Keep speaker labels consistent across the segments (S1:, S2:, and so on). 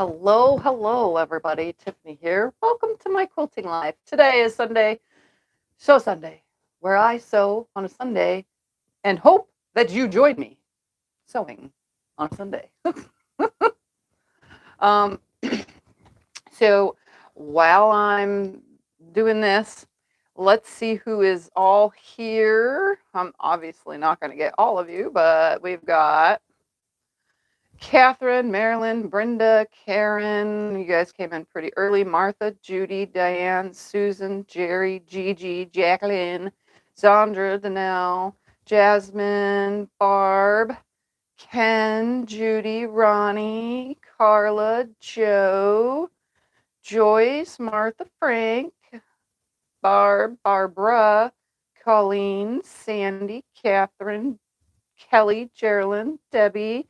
S1: Hello, hello, everybody. Tiffany here. Welcome to my quilting life. Today is Sunday, Sew Sunday, where I sew on a Sunday and hope that you join me sewing on a Sunday. um, so while I'm doing this, let's see who is all here. I'm obviously not going to get all of you, but we've got Catherine, Marilyn, Brenda, Karen, you guys came in pretty early. Martha, Judy, Diane, Susan, Jerry, Gigi, Jacqueline, Sandra, Danelle, Jasmine, Barb, Ken, Judy, Ronnie, Carla, Joe, Joyce, Martha, Frank, Barb, Barbara, Colleen, Sandy, Catherine, Kelly, Geraldine, Debbie,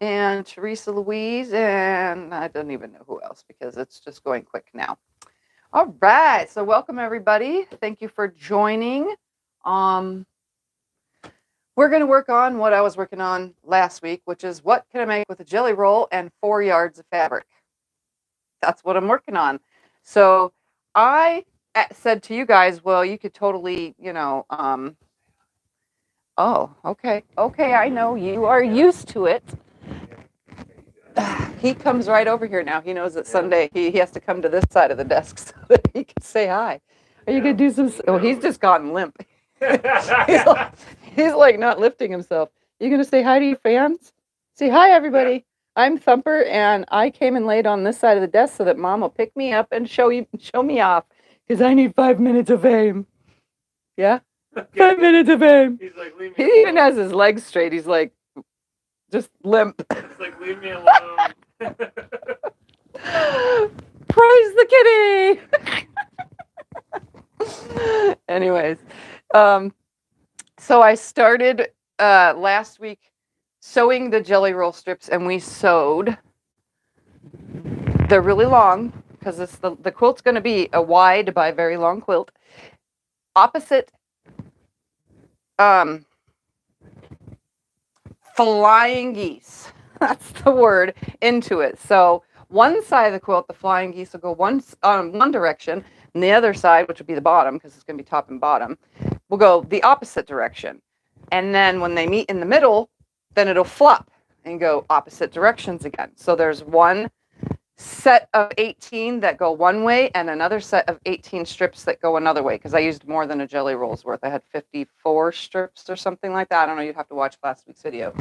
S1: and Teresa Louise, and I don't even know who else because it's just going quick now. All right, so welcome everybody. Thank you for joining. We're going to work on what I was working on last week, which is what can I make with a jelly roll and 4 yards of fabric. That's what I'm working on. So I said to you guys, well, you could totally, oh, okay, I know you are used to it. He comes right over here now. He knows that Sunday he has to come to this side of the desk so that he can say hi. Are you going to do some? Oh, he's just gotten limp. he's like not lifting himself. You going to say hi to your fans? Say hi, everybody. I'm Thumper, and I came and laid on this side of the desk so that Mom will pick me up and show me off because I need 5 minutes of fame. Yeah? 5 minutes of fame. He's like, leave me alone. He even has his legs straight. He's like, just limp. It's like, leave me alone. Praise the kitty. Anyways, so I started last week sewing the jelly roll strips, and we sewed. They're really long because the quilt's going to be a wide by very long quilt. Opposite flying geese. That's the word into it. So one side of the quilt, the flying geese will go one direction, and the other side, which will be the bottom, because it's going to be top and bottom, will go the opposite direction. And then when they meet in the middle, then it'll flop and go opposite directions again. So there's one set of 18 that go one way and another set of 18 strips that go another way, because I used more than a jelly roll's worth. I had 54 strips or something like that. I don't know, you'd have to watch last week's video.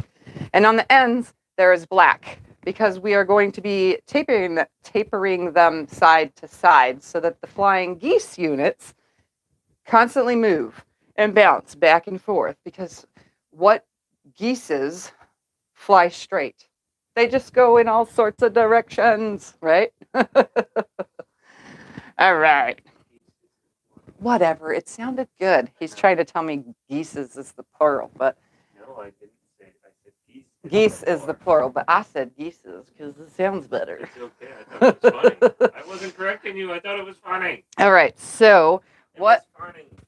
S1: And on the ends there is black, because we are going to be tapering them side to side so that the flying geese units constantly move and bounce back and forth, because what geeses fly straight? They just go in all sorts of directions, right? All right. Whatever. It sounded good. He's trying to tell me geeses is the plural, but
S2: no, I didn't say it. I said geese.
S1: Geese is the plural, but I said geeses because it sounds better.
S2: It's okay. I thought it was funny. I wasn't correcting you. I thought it was funny.
S1: All right. So what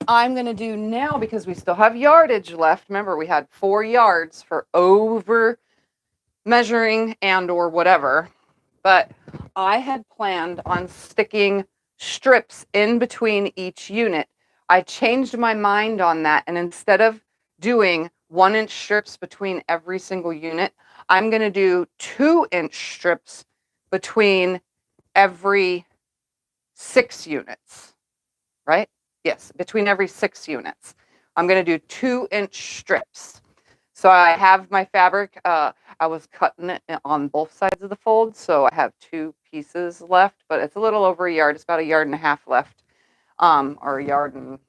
S1: I'm going to do now, because we still have yardage left. Remember, we had 4 yards for over measuring and or whatever, but I had planned on sticking strips in between each unit. I changed my mind on that, and instead of doing 1-inch strips between every single unit, I'm going to do 2-inch strips between every 6 units, right? Yes, between every 6 units. I'm going to do 2-inch strips. So I have my fabric. I was cutting it on both sides of the fold, so I have 2 pieces left, but it's a little over a yard. It's about 1.5 yards left, or a yard and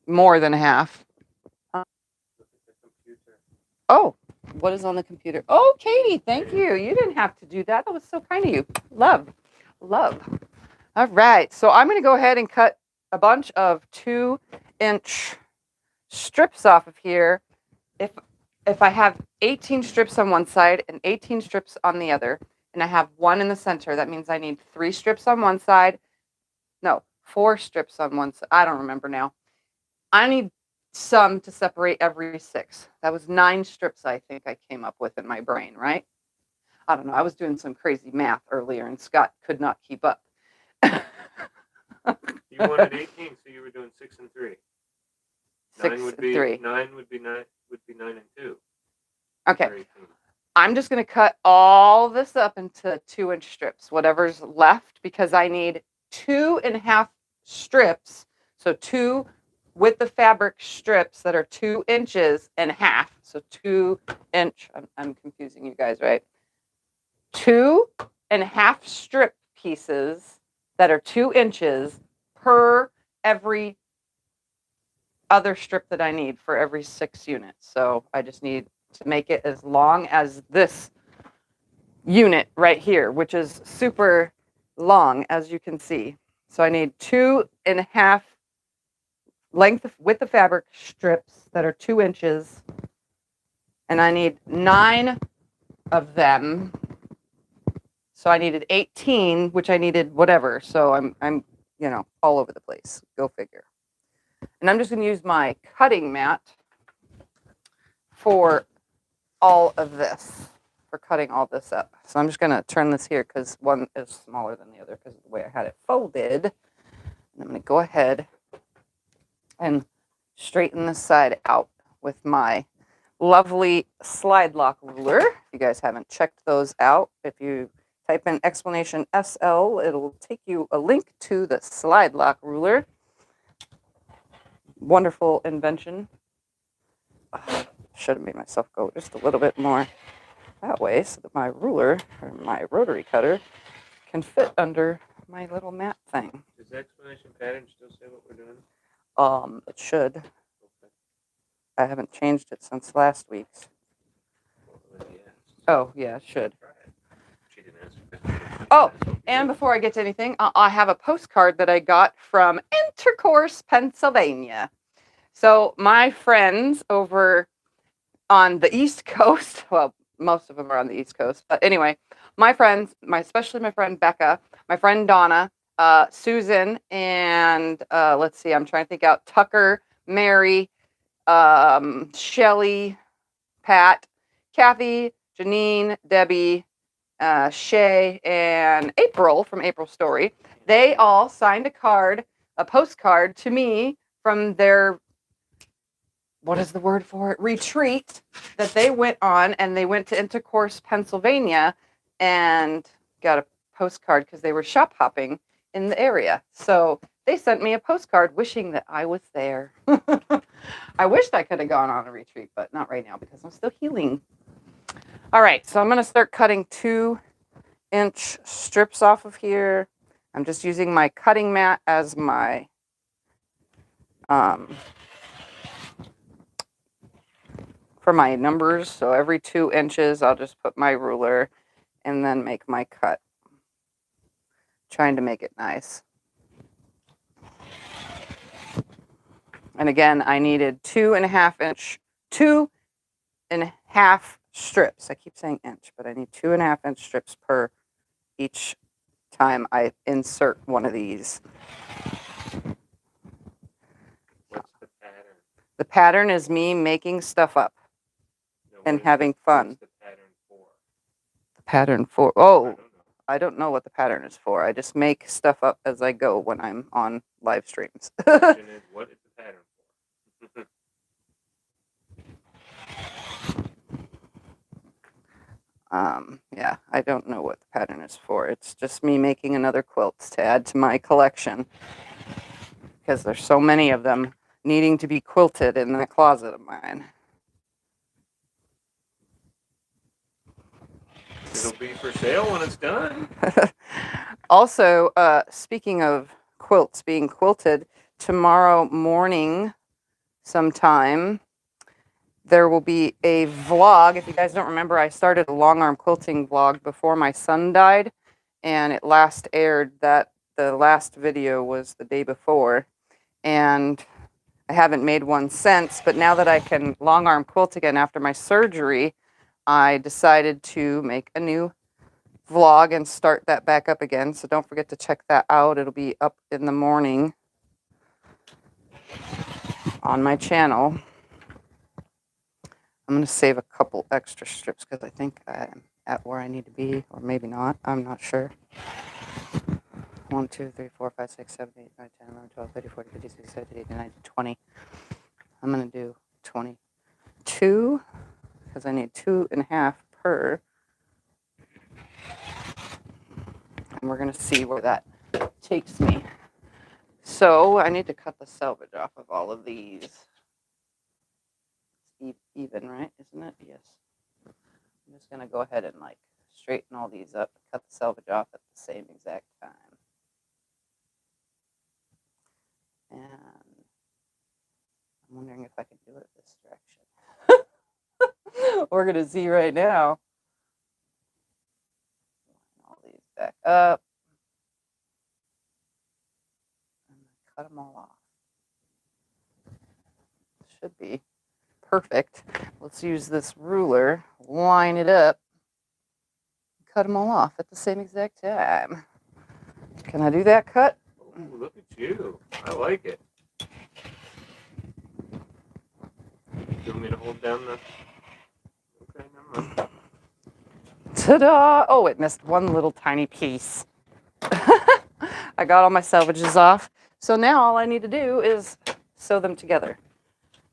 S1: more than a half. Oh, what is on the computer? Oh, Katie, thank you. You didn't have to do that. That was so kind of you. Love. All right, so I'm going to go ahead and cut a bunch of 2-inch strips off of here. If I have 18 strips on one side and 18 strips on the other, and I have 1 in the center, that means I need 3 strips on one side. No, 4 strips on one side. I don't remember now. I need some to separate every 6. That was 9 strips I think I came up with in my brain, right? I don't know. I was doing some crazy math earlier, and Scott could not keep up.
S2: You wanted 18, so you were doing 6 and 3.
S1: 6
S2: 9 would
S1: and
S2: be
S1: 3.
S2: 9 would be 9 and 2.
S1: Okay.
S2: 18.
S1: I'm just going to cut all this up into 2-inch strips, whatever's left, because I need 2.5 strips. So 2 with the fabric strips that are 2 inches and a half. So 2-inch. I'm confusing you guys, right? 2.5 strip pieces that are 2 inches per every other strip that I need for every 6 units. So I just need to make it as long as this unit right here, which is super long, as you can see. So I need 2.5 length with the fabric strips that are 2 inches, and I need 9 of them. So I needed 18, which I needed whatever. So I'm all over the place. Go figure. And I'm just going to use my cutting mat for all of this, for cutting all this up. So I'm just going to turn this here because one is smaller than the other because of the way I had it folded. And I'm going to go ahead and straighten this side out with my lovely slide lock ruler. If you guys haven't checked those out, if you type in explanation SL, it'll take you a link to the slide lock ruler. Wonderful invention. Should have made myself go just a little bit more that way so that my ruler or my rotary cutter can fit under my little mat thing.
S2: Does the explanation pattern still say what we're doing?
S1: It should.
S2: Okay.
S1: I haven't changed it since last week's.
S2: Well, yeah.
S1: Oh, yeah, it should.
S2: She didn't answer.
S1: Oh, and before I get to anything, I have a postcard that I got from Intercourse, Pennsylvania. So my friends over on the East Coast, well, most of them are on the East Coast, but anyway, my friends, especially my friend Becca, my friend Donna, Susan, and let's see, I'm trying to think out, Tucker, Mary, Shelly, Pat, Kathy, Janine, Debbie, Shay, and April from April Story. They all signed a postcard to me from their, what is the word for it? Retreat that they went on, and they went to Intercourse, Pennsylvania, and got a postcard because they were shop hopping in the area. So they sent me a postcard wishing that I was there. I wished I could have gone on a retreat, but not right now because I'm still healing. All right, so I'm going to start cutting 2-inch strips off of here. I'm just using my cutting mat as my for my numbers. So every 2 inches, I'll just put my ruler and then make my cut. Trying to make it nice. And again, I needed 2.5 strips. I keep saying inch, but I need 2.5-inch strips per each time I insert one of these.
S2: What's the pattern?
S1: The pattern is me making stuff up and having fun.
S2: What's the pattern for?
S1: The pattern for, oh, I don't know what the pattern is for. I just make stuff up as I go when I'm on live streams.
S2: The question is, what is the pattern for?
S1: Yeah, I don't know what the pattern is for. It's just me making another quilts to add to my collection because there's so many of them needing to be quilted in that closet of mine.
S2: It'll be for sale when it's done.
S1: Also, speaking of quilts being quilted, tomorrow morning sometime, there will be a vlog. If you guys don't remember, I started a long arm quilting vlog before my son died, and it last aired the last video was the day before, and I haven't made one since, but now that I can long arm quilt again after my surgery, I decided to make a new vlog and start that back up again. So don't forget to check that out. It'll be up in the morning on my channel. I'm going to save a couple extra strips because I think I'm at where I need to be, or maybe not. I'm not sure. 1, 2, 3, 4, 5, 6, 7, 8, 9, 10, 11, 12, 13, 14, 15, 16, 17, 18, 19, 20. I'm going to do 22 because I need 2.5 per. And we're going to see where that takes me. So I need to cut the selvage off of all of these. It's even, right? Isn't it? Yes. I'm just going to go ahead and like straighten all these up, cut the selvage off at the same exact time. And I'm wondering if I can do it this direction. We're going to see right now. Line all these back up. And cut them all off. Should be perfect. Let's use this ruler, line it up, cut them all off at the same exact time. Can I do that cut?
S2: Ooh, look at you. I like it. Do you want me to hold down the... Okay, never mind.
S1: Ta-da! Oh, it missed one little tiny piece. I got all my selvages off. So now all I need to do is sew them together.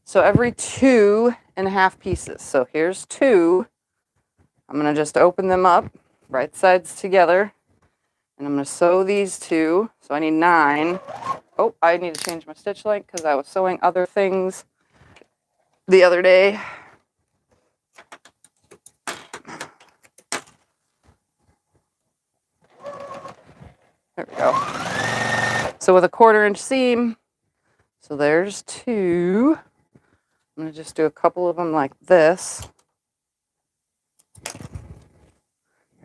S1: So every 2.5 pieces. So here's 2. I'm going to just open them up, right sides together. And I'm going to sew these 2. So I need 9. Oh, I need to change my stitch length because I was sewing other things the other day. There we go. So with a 1/4 inch seam, so there's 2. I'm going to just do a couple of them like this.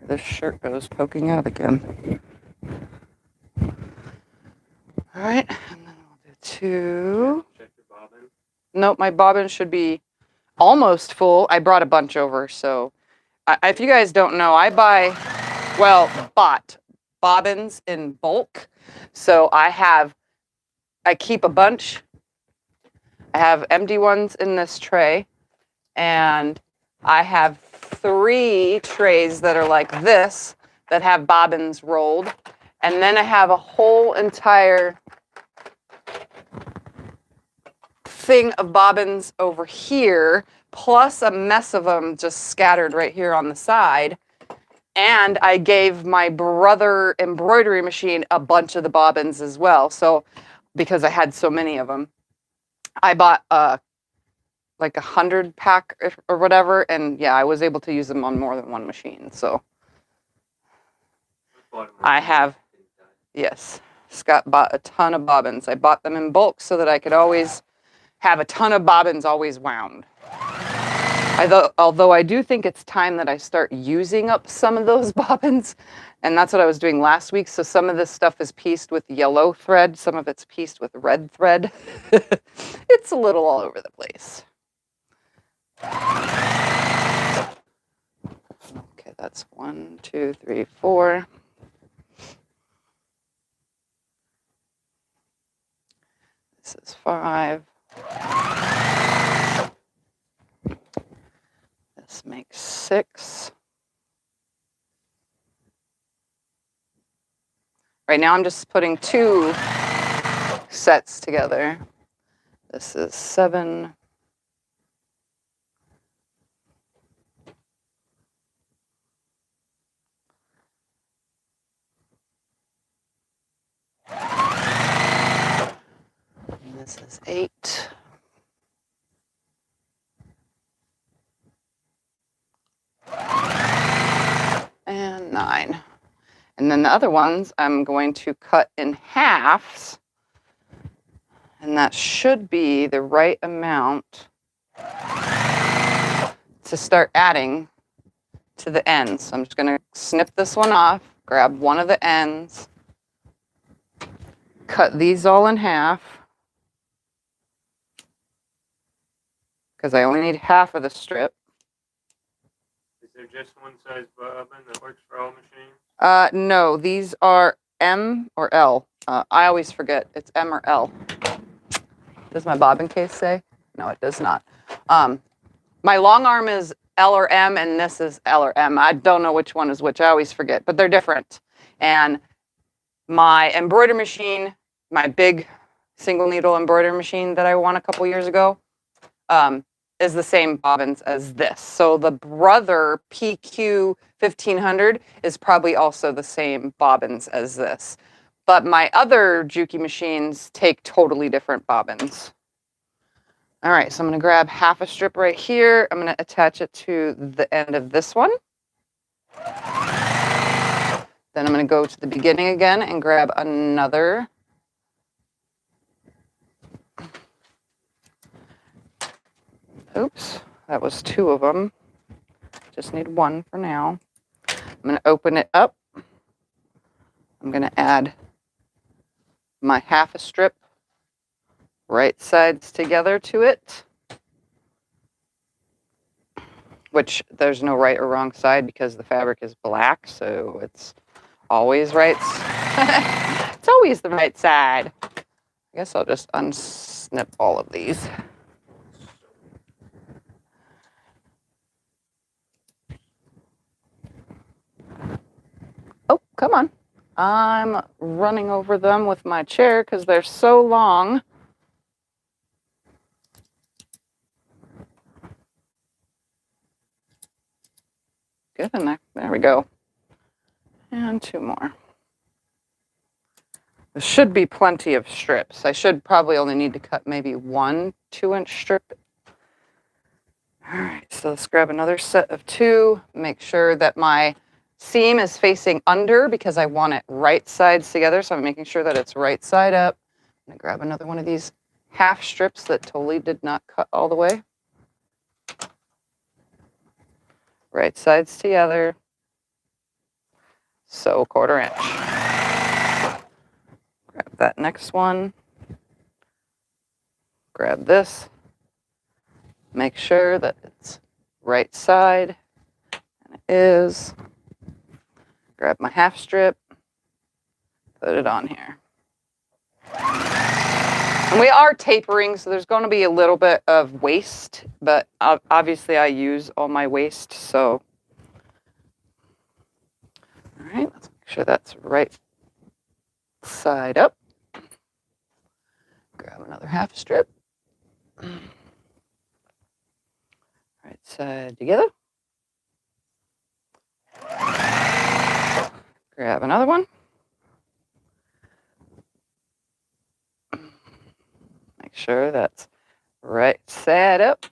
S1: This shirt goes poking out again. All right, and then we'll do 2.
S2: Check your bobbin.
S1: Nope, my bobbin should be almost full. I brought a bunch over, so if you guys don't know, I bought bobbins in bulk. So I keep a bunch. I have empty ones in this tray, and I have 3 trays that are like this that have bobbins rolled, and then I have a whole entire thing of bobbins over here, plus a mess of them just scattered right here on the side. And I gave my brother embroidery machine a bunch of the bobbins as well. So because I had so many of them, I bought like 100 pack or whatever. And yeah, I was able to use them on more than one machine. So I have, yes, Scott bought a ton of bobbins. I bought them in bulk so that I could always have a ton of bobbins always wound. Although I do think it's time that I start using up some of those bobbins, and that's what I was doing last week. So some of this stuff is pieced with yellow thread, some of it's pieced with red thread. It's a little all over the place. Okay, that's 1, 2, 3, 4. This is 5. This makes 6. Right now I'm just putting 2 sets together. This is 7. And this is 8. And 9. And then the other ones I'm going to cut in halves, and that should be the right amount to start adding to the ends. So I'm just going to snip this one off, grab one of the ends, cut these all in half, because I only need half of the strip.
S2: Is there just one size bobbin that works for all machines?
S1: No, these are M or L. I always forget. It's M or L. Does my bobbin case say? No, it does not. My long arm is L or M, and this is L or M. I don't know which one is which. I always forget, but they're different. And my embroidery machine, my big single needle embroidery machine that I won a couple years ago, is the same bobbins as this. So the Brother PQ 1500 is probably also the same bobbins as this. But my other Juki machines take totally different bobbins. All right, so I'm going to grab half a strip right here. I'm going to attach it to the end of this one. Then I'm going to go to the beginning again and grab another. Oops, that was 2 of them. Just need 1 for now. I'm going to open it up. I'm going to add my half a strip right sides together to it, which there's no right or wrong side because the fabric is black, so it's always right. It's always the right side. I guess I'll just unsnip all of these. Oh, come on. I'm running over them with my chair because they're so long. Good, and there we go. And 2 more. There should be plenty of strips. I should probably only need to cut maybe 1 2-inch strip. All right, so let's grab another set of 2. Make sure that my seam is facing under because I want it right sides together. So I'm making sure that it's right side up. I'm gonna grab another one of these half strips that totally did not cut all the way. Right sides together. So 1/4 inch. Grab that next one. Grab this. Make sure that it's right side. And it is. Grab my half strip. Put it on here. And we are tapering, so there's going to be a little bit of waste, but obviously I use all my waste, so. All right, let's make sure that's right side up. Grab another half strip. Right side together. Grab another one. Make sure that's right side up.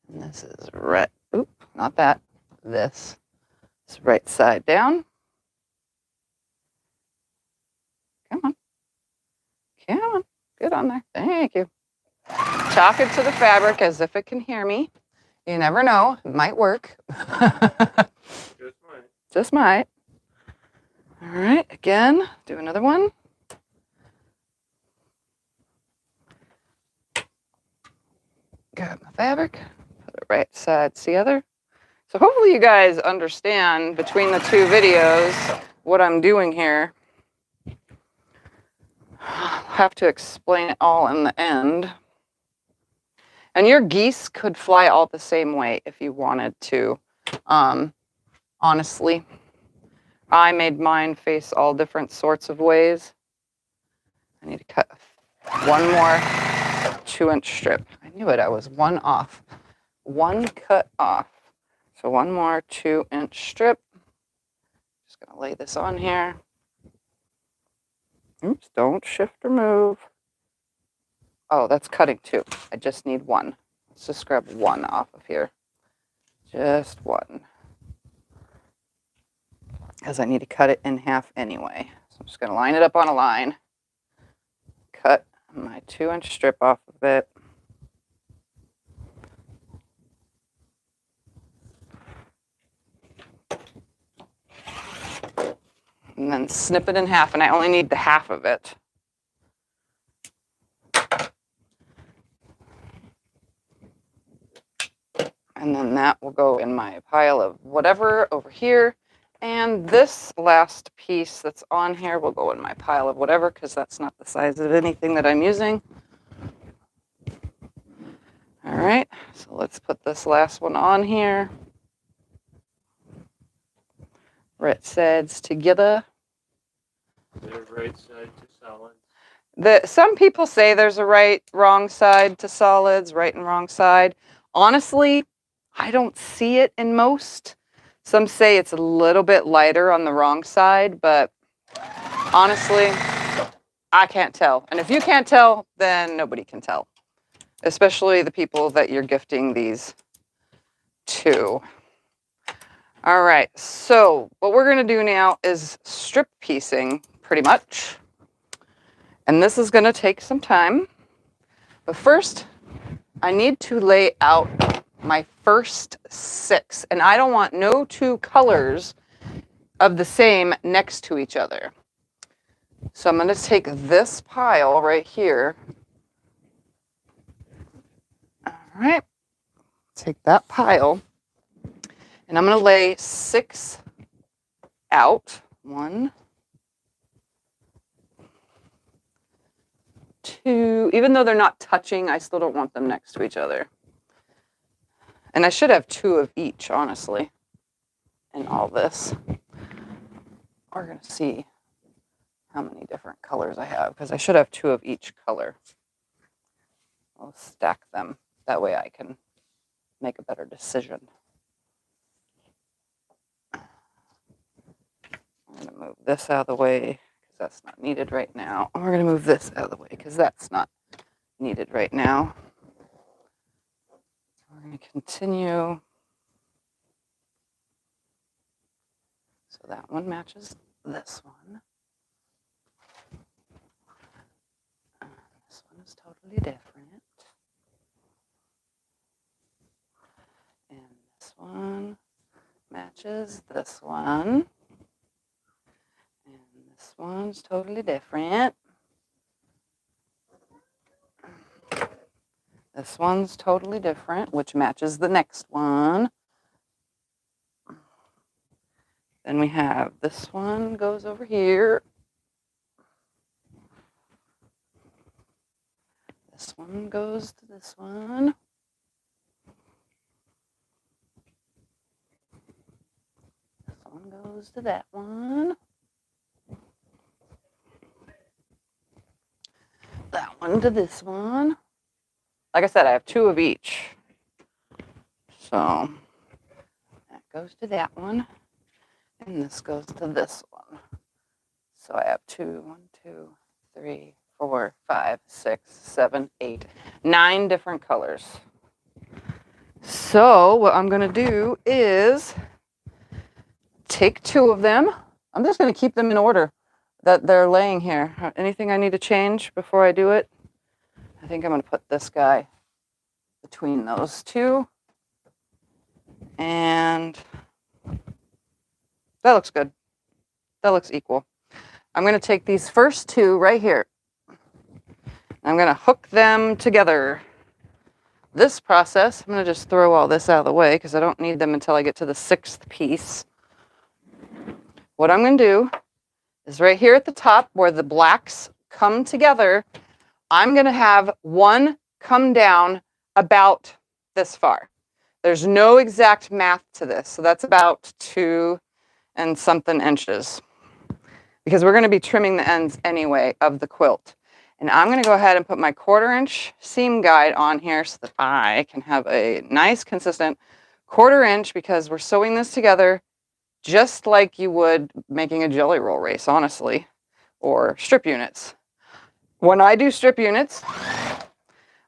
S1: And this is right, oop, not that, this. It's right side down. Come on. Come on. Get on there. Thank you. Chalk it to the fabric as if it can hear me. You never know. It might work.
S2: Just might.
S1: Just might. All right. Again, do another one. Grab my fabric. Put it right sides together. So hopefully you guys understand between the 2 videos what I'm doing here. I'll have to explain it all in the end. And your geese could fly all the same way if you wanted to. Honestly, I made mine face all different sorts of ways. I need to cut 1 more 2-inch strip. I knew it, I was 1 off. 1 cut off. So 1 more 2-inch strip. Just gonna lay this on here. Oops, don't shift or move. Oh, that's cutting 2. I just need 1. Let's just grab 1 off of here. Just 1. Because I need to cut it in half anyway. So I'm just gonna line it up on a line. Cut my 2-inch strip off of it. And then snip it in half, and I only need the half of it. And then that will go in my pile of whatever over here. And this last piece that's on here will go in my pile of whatever, because that's not the size of anything that I'm using. All right, so let's put this last one on here. Where it says together.
S2: The right side to solids.
S1: Some people say there's a right, wrong side to solids, right and wrong side. Honestly, I don't see it in most. Some say it's a little bit lighter on the wrong side, but honestly, I can't tell. And if you can't tell, then nobody can tell, especially the people that you're gifting these to. All right, so what we're going to do now is strip piecing pretty much. And this is going to take some time. But first, I need to lay out my first 6. And I don't want no 2 colors of the same next to each other. So I'm going to take this pile right here. All right. Take that pile. And I'm going to lay 6 out. 1, 2. Even though they're not touching, I still don't want them next to each other. And I should have 2 of each, honestly, in all this. We're going to see how many different colors I have, because I should have 2 of each color. I'll stack them. That way I can make a better decision. I'm going to move this out of the way, because that's not needed right now. We're going to move this out of the way, because that's not needed right now. We're going to continue. So that one matches this one. This one is totally different. And this one matches this one. And this one's totally different. This one's totally different, which matches the next one. Then we have this one goes over here. This one goes to this one. This one goes to that one. That one to this one. Like I said, I have 2 of each. So that goes to that one. And this goes to this one. So I have 2, 1, 2, 3, 4, 5, 6, 7, 8, 9 different colors. So what I'm going to do is take 2 of them. I'm just going to keep them in order that they're laying here. Anything I need to change before I do it? I think I'm going to put this guy between those 2. And that looks good. That looks equal. I'm going to take these first 2 right here. I'm going to hook them together. This process, I'm going to just throw all this out of the way because I don't need them until I get to the 6th piece. What I'm going to do is right here at the top where the blacks come together, I'm going to have one come down about this far. There's no exact math to this, so that's about 2 and something inches, because we're going to be trimming the ends anyway of the quilt. And I'm going to go ahead and put my 1/4 inch seam guide on here so that I can have a nice consistent 1/4 inch, because we're sewing this together just like you would making a jelly roll race, honestly, or strip units. When I do strip units,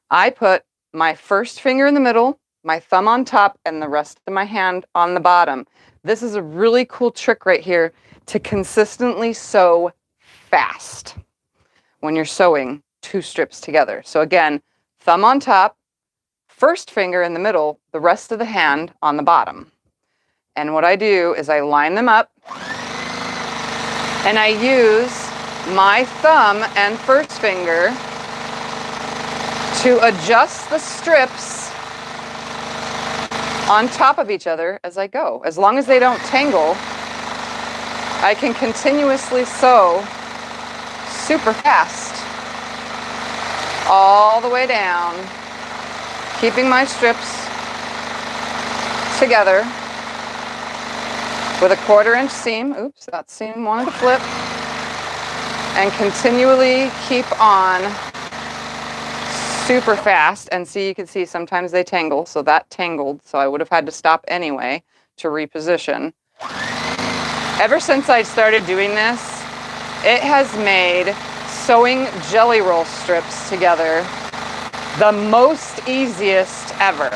S1: I put my first finger in the middle, my thumb on top, and the rest of my hand on the bottom. This is a really cool trick right here to consistently sew fast when you're sewing 2 strips together. So again, thumb on top, first finger in the middle, the rest of the hand on the bottom. And what I do is I line them up, and I use my thumb and first finger to adjust the strips on top of each other as I go. As long as they don't tangle, I can continuously sew super fast all the way down keeping my strips together with a 1/4 inch seam. Oops, that seam wanted to flip. And continually keep on super fast. And see, you can see sometimes they tangle, so that tangled, so I would have had to stop anyway to reposition. Ever since I started doing this, it has made sewing jelly roll strips together the most easiest ever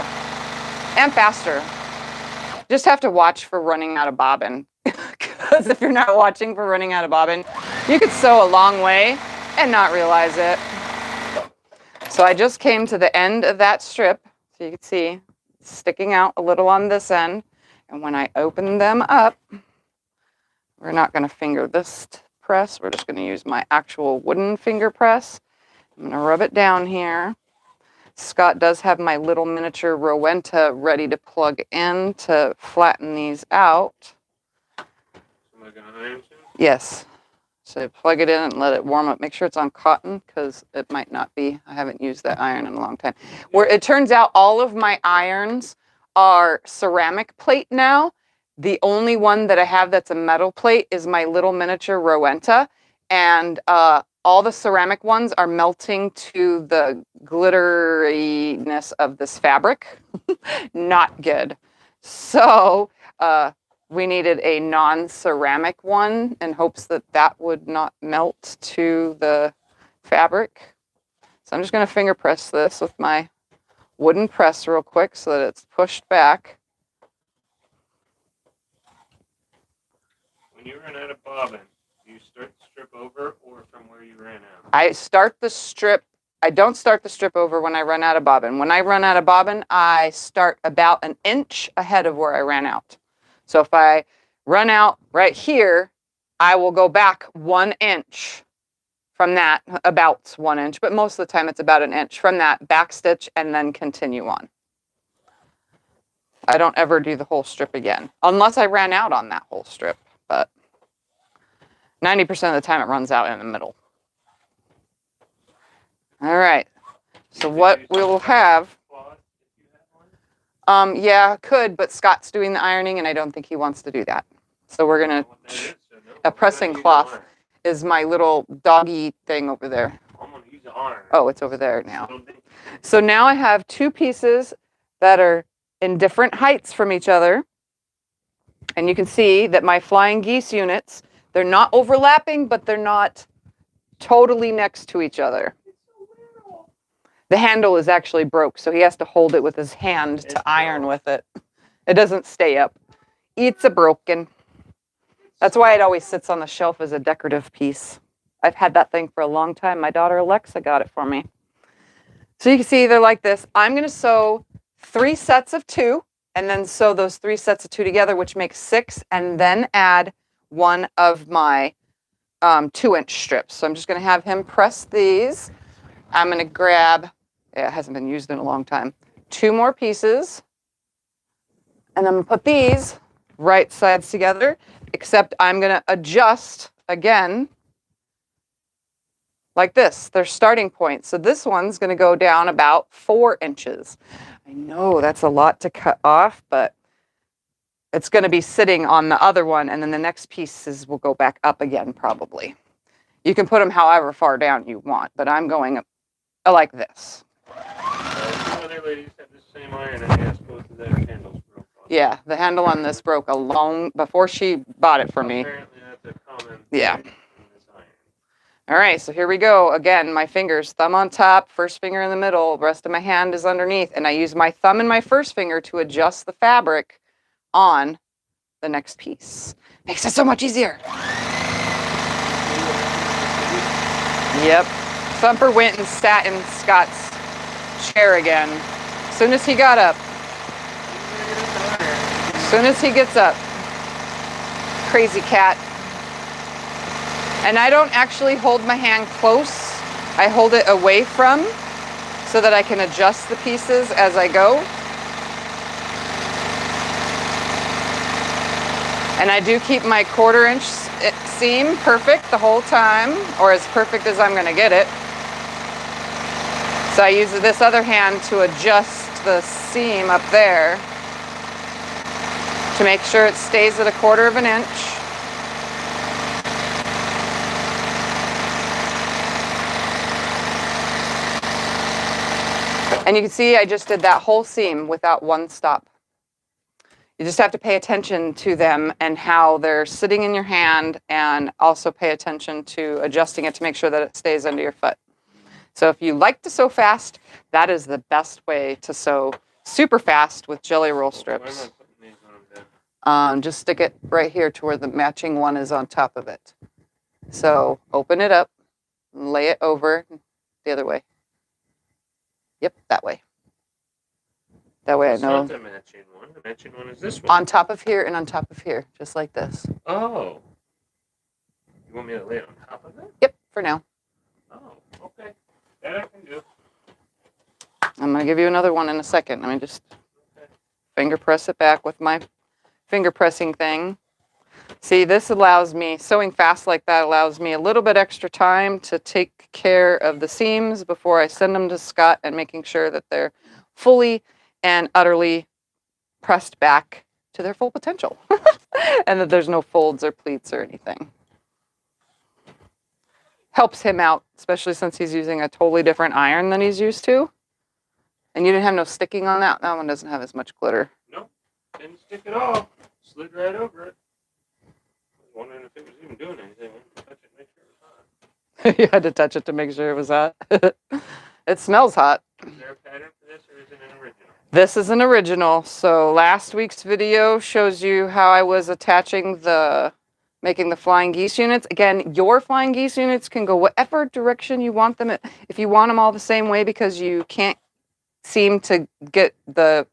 S1: and faster. Just have to watch for running out of bobbin, because if you're not watching for running out of bobbin, you could sew a long way and not realize it. So I just came to the end of that strip, so you can see it's sticking out a little on this end, and when I open them up, we're not going to finger this press, we're just going to use my actual wooden finger press. I'm going to rub it down here. Scott does have my little miniature Rowenta ready to plug in to flatten these out.
S2: Like an iron soon?
S1: Yes. So plug it in and let it warm up. Make sure it's on cotton, because it might not be. I haven't used that iron in a long time. Where it turns out all of my irons are ceramic plate now. The only one that I have that's a metal plate is my little miniature Rowenta. And all the ceramic ones are melting to the glitteriness of this fabric. Not good. So we needed a non-ceramic one in hopes that that would not melt to the fabric. So I'm just going to finger press this with my wooden press real quick so that it's pushed back.
S2: When you run out of bobbin, do you start the strip over or from where you ran out?
S1: I don't start the strip over when I run out of bobbin. When I run out of bobbin, I start about 1 inch ahead of where I ran out. So if I run out right here, I will go back 1 inch from that, about 1 inch, but most of the time it's about 1 inch from that back stitch and then continue on. I don't ever do the whole strip again, unless I ran out on that whole strip, but 90% of the time it runs out in the middle. All right, so what we'll have, yeah, could, but Scott's doing the ironing and I don't think he wants to do that. So we're gonna, a pressing cloth is my little doggy thing over there. Oh, it's over there now. So now I have 2 pieces that are in different heights from each other. And you can see that my flying geese units, they're not overlapping, but they're not totally next to each other. The handle is actually broke, so he has to hold it with his hand to iron with it. It doesn't stay up. It's a broken. That's why it always sits on the shelf as a decorative piece. I've had that thing for a long time. My daughter Alexa got it for me. So you can see they're like this. I'm going to sew 3 sets of 2 and then sew those 3 sets of 2 together, which makes 6, and then add one of my 2-inch strips. So I'm just going to have him press these. I'm going to grab, it hasn't been used in a long time, 2 more pieces. And I'm going to put these right sides together, except I'm going to adjust again like this. They're starting points. So this one's going to go down about 4 inches. I know that's a lot to cut off, but it's going to be sitting on the other one, and then the next pieces will go back up again probably. You can put them however far down you want, but I'm going like this.
S2: 2 other ladies had the same iron, and I asked both of their handles broke off.
S1: Yeah, the handle on this broke a long before she bought it for me.
S2: Apparently that's a common
S1: Yeah.
S2: thing in this iron.
S1: All right, so here we go. Again, my fingers, thumb on top, first finger in the middle, the rest of my hand is underneath, and I use my thumb and my first finger to adjust the fabric on the next piece. Makes it so much easier. Yep. Thumper went and sat in Scott's chair again. As soon as he got up. As soon as he gets up. Crazy cat. And I don't actually hold my hand close. I hold it away from so that I can adjust the pieces as I go. And I do keep my 1/4 inch seam perfect the whole time, or as perfect as I'm going to get it. So I use this other hand to adjust the seam up there to make sure it stays at 1/4 of an inch. And you can see I just did that whole seam without one stop. You just have to pay attention to them and how they're sitting in your hand, and also pay attention to adjusting it to make sure that it stays under your foot. So if you like to sew fast, that is the best way to sew super fast with jelly roll strips. Just stick it right here to where the matching one is on top of it. So open it up, lay it over the other way. Yep, that way. That way I know.
S2: It's not the matching one. The matching one is this one.
S1: On top of here and on top of here, just like this.
S2: Oh. You want me to lay it on top of it?
S1: Yep, for now.
S2: Oh, okay. That I can do.
S1: I'm going to give you another one in a second. Let me just finger press it back with my finger pressing thing. See, this allows me, sewing fast like that allows me a little bit extra time to take care of the seams before I send them to Scott, and making sure that they're fully and utterly pressed back to their full potential. And that there's no folds or pleats or anything. Helps him out, especially since he's using a totally different iron than he's used to. And you didn't have no sticking on that? That one doesn't have as much glitter.
S2: Nope, didn't stick at all. Slid right over it. I was wondering if it was even doing anything. I had to touch it, make sure it was hot.
S1: You had to touch it to make sure it was hot. It smells hot.
S2: Is there a pattern for this, or is it an original?
S1: This is an original. So last week's video shows you how I was attaching making the flying geese units. Again, your flying geese units can go whatever direction you want them. If you want them all the same way because you can't seem to get the,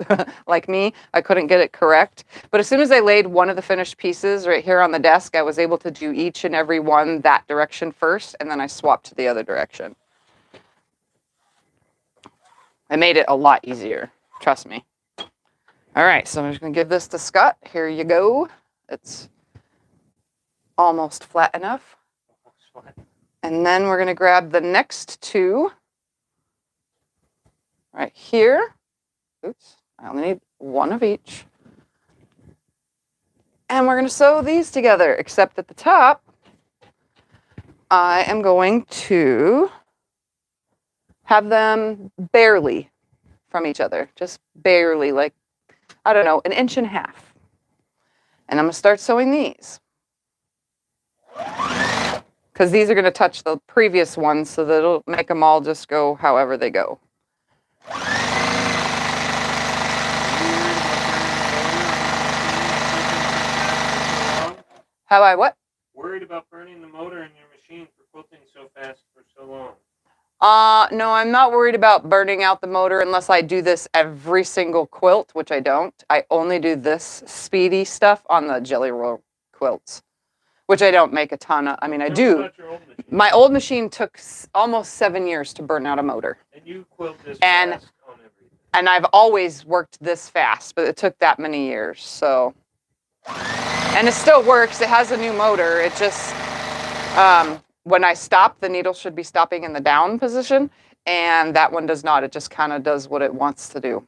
S1: like me, I couldn't get it correct. But as soon as I laid one of the finished pieces right here on the desk, I was able to do each and every one that direction first, and then I swapped to the other direction. I made it a lot easier, trust me. All right, so I'm just gonna give this to Scott. Here you go. It's almost flat enough. And then we're gonna grab the next two right here. Oops, I only need one of each. And we're gonna sew these together, except at the top, I am going to have them barely from each other, just barely, like, I don't know, 1.5 inches. And I'm gonna start sewing these. Because these are gonna touch the previous ones, so that it'll make them all just go however they go. Have I what?
S2: Worried about burning the motor in your machine for quilting so fast for so long?
S1: No, I'm not worried about burning out the motor unless I do this every single quilt, which I don't. I only do this speedy stuff on the jelly roll quilts, which I don't make a ton of. I mean, I do. My old machine took almost 7 years to burn out a motor.
S2: And you quilt this fast on everything.
S1: And I've always worked this fast, but it took that many years, so. And it still works. It has a new motor. It just, when I stop, the needle should be stopping in the down position, and that one does not. It just kind of does what it wants to do.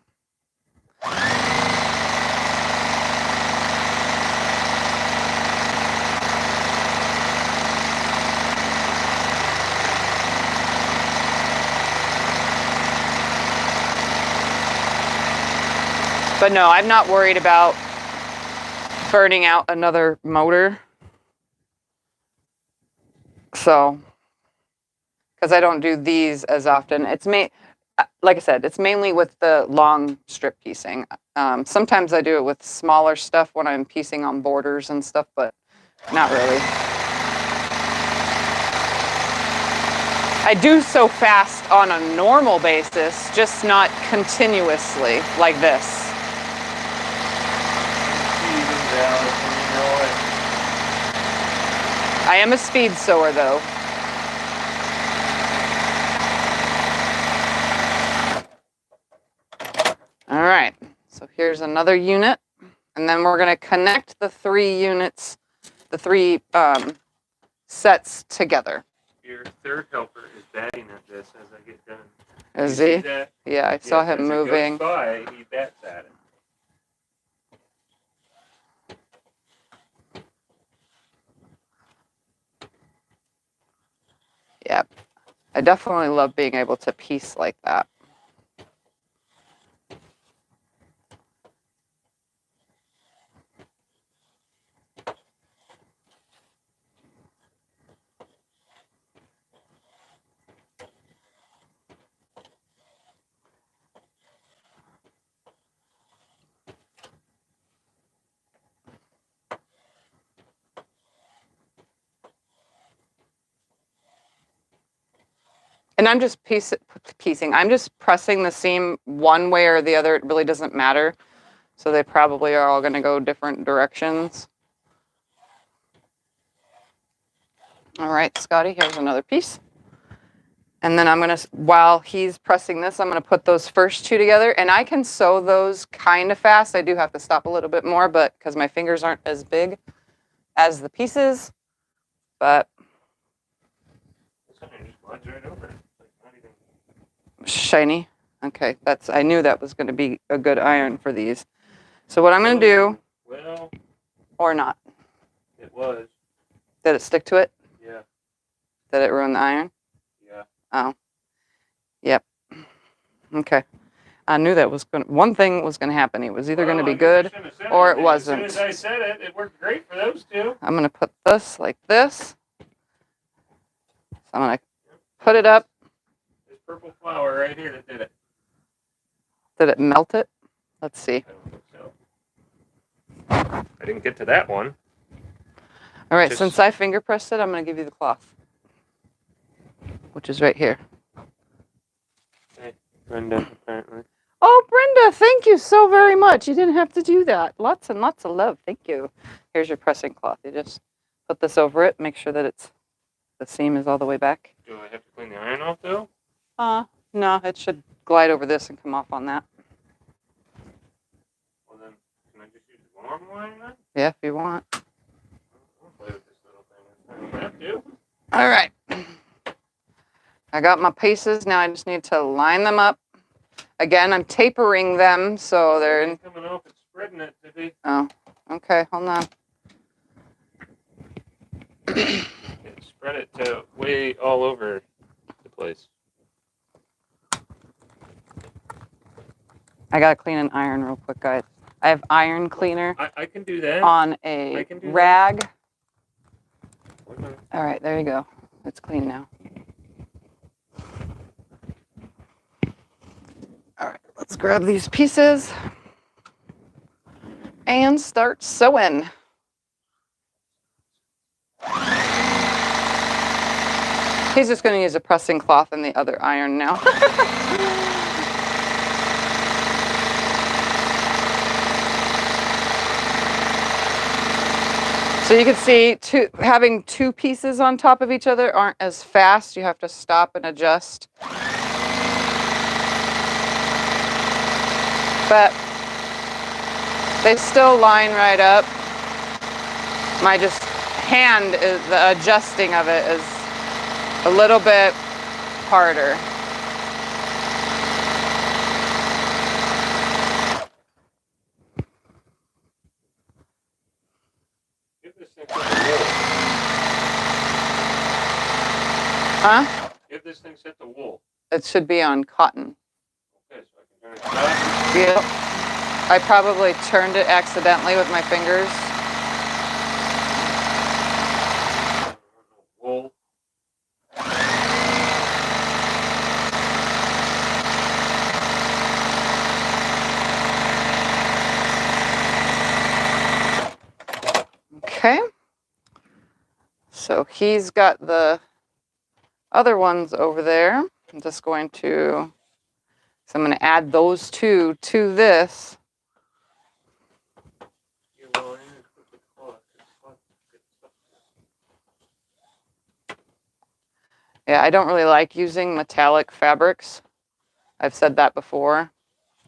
S1: But no, I'm not worried about burning out another motor. So, because I don't do these as often. It's like I said, it's mainly with the long strip piecing. Sometimes I do it with smaller stuff when I'm piecing on borders and stuff, but not really. I do so fast on a normal basis, just not continuously like this. I am a speed sewer, though. All right, so here's another unit, and then we're going to connect the 3 units, the 3 sets together.
S2: Your third helper is batting at this as I get done.
S1: Is
S2: You see
S1: he?
S2: that?
S1: Yeah, I saw him
S2: as
S1: moving.
S2: It goes by, he bats at it.
S1: Yep. I definitely love being able to piece like that. And I'm just piecing. I'm just pressing the seam one way or the other. It really doesn't matter. So they probably are all going to go different directions. All right, Scotty, here's another piece. And then I'm going to, while he's pressing this, I'm going to put those first two together. And I can sew those kind of fast. I do have to stop a little bit more, but because my fingers aren't as big as the pieces. But
S2: Right over it. Like, not even...
S1: shiny. Okay, I knew that was going to be a good iron for these. So what I'm going to do,
S2: well,
S1: or not.
S2: It was.
S1: Did it stick to it?
S2: Yeah.
S1: Did it ruin the iron?
S2: Yeah.
S1: Oh. Yep. Okay. I knew that was going to, one thing was going to happen. It was either going to be good or it wasn't.
S2: As soon as I said it, it worked great for those two.
S1: I'm going to put this like this. So I'm going to put it up.
S2: This purple flower right here that did it.
S1: Did it melt it? Let's see.
S2: I don't think so. I didn't get to that one.
S1: All right, since I finger pressed it, I'm going to give you the cloth, which is right here.
S2: Hey, Brenda, apparently.
S1: Oh, Brenda, thank you so very much. You didn't have to do that. Lots and lots of love. Thank you. Here's your pressing cloth. You just put this over it. Make sure that the seam is all the way back.
S2: Do I have to clean the iron off, though?
S1: No, it should glide over this and come off on that.
S2: Well, then, can I just use the normal iron then?
S1: Yeah, if you want.
S2: I'll play with this little thing. I don't have to.
S1: All right. I got my pieces. Now I just need to line them up. Again, I'm tapering them so they're
S2: coming off. It's spreading it, Tiffy.
S1: Oh, okay. Hold on.
S2: Spread it to way all over the place.
S1: I gotta clean an iron real quick, guys. I have iron cleaner.
S2: I can do that.
S1: On a rag. All right, there you go. It's clean now. All right, let's grab these pieces and start sewing. He's just going to use a pressing cloth and the other iron now. So you can see having two pieces on top of each other aren't as fast. You have to stop and adjust. But they still line right up. My hand is the adjusting of it is a little bit harder.
S2: Give this thing set the wool.
S1: Huh?
S2: Give this thing set the wool.
S1: It should be on cotton.
S2: Okay, so I can turn it back.
S1: Yep. I probably turned it accidentally with my fingers.
S2: Wool.
S1: Okay. So he's got the other ones over there. I'm just going to, so I'm going to add those two to this. Yeah, I don't really like using metallic fabrics. I've said that before.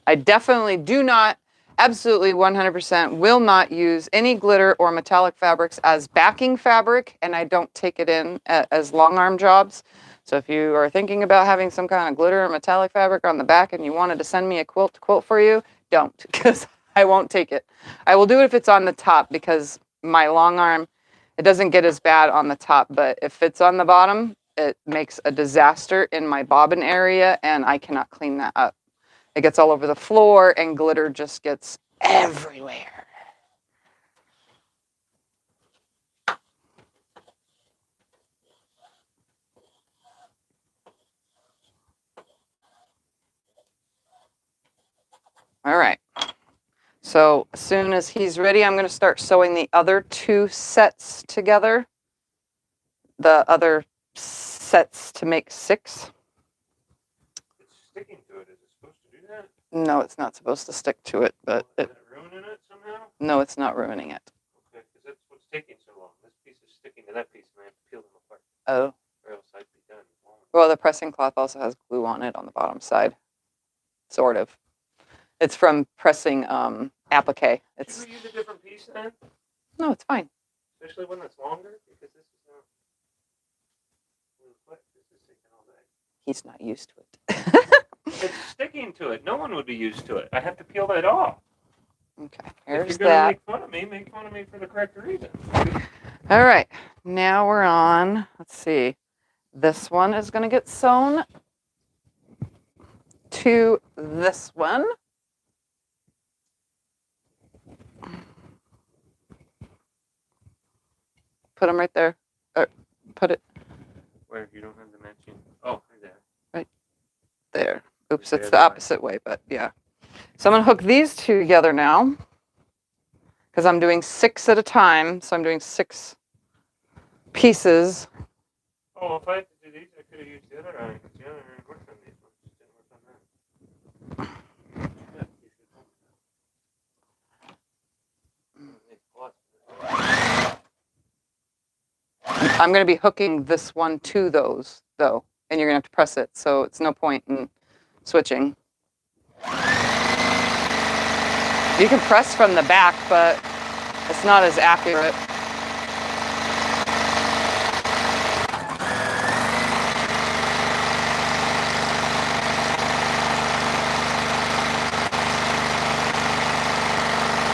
S1: I definitely do not, absolutely 100% will not use any glitter or metallic fabrics as backing fabric, and I don't take it in as long arm jobs So if you are thinking about having some kind of glitter or metallic fabric on the back and you wanted to send me a quilt to quilt for you, don't, because I won't take it. I will do it if it's on the top, because my long arm, it doesn't get as bad on the top, but if it's on the bottom, it makes a disaster in my bobbin area and I cannot clean that up. It gets all over the floor and glitter just gets everywhere. All right. So as soon as he's ready, I'm going to start sewing the other 2 sets together. The other sets to make 6.
S2: It's sticking to it. Is it supposed to do that?
S1: No, it's not supposed to stick to it, but
S2: Is that ruining it somehow?
S1: No, it's not ruining it.
S2: Okay, because that's what's taking so long. This piece is sticking to that piece, and I have to peel them apart.
S1: Oh.
S2: Or else I'd be done.
S1: Well, the pressing cloth also has glue on it on the bottom side. Sort of. It's from pressing applique. It's.
S2: Should we use a different piece then?
S1: No, it's fine.
S2: Especially one that's longer, because this is not really quick. This is taking all day.
S1: He's not used to it.
S2: It's sticking to it. No one would be used to it. I have to peel that off.
S1: Okay,
S2: If
S1: here's
S2: you're gonna
S1: that.
S2: make fun of me for the correct reason.
S1: All right, now we're on, let's see. This one is going to get sewn to this one. Put them right there. Or put it
S2: Where you don't have the matching. Oh, right there.
S1: right there. Oops, it's the opposite way, but yeah. So I'm going to hook these 2 together now, because I'm doing 6 at a time. So I'm doing 6 pieces.
S2: Oh, if I had to do these, I could have used the other iron, because the other iron worked on these ones. Just didn't work on that. Yeah, you should.
S1: I'm going to be hooking this one to those, though, and you're going to have to press it, so it's no point in switching. You can press from the back, but it's not as accurate.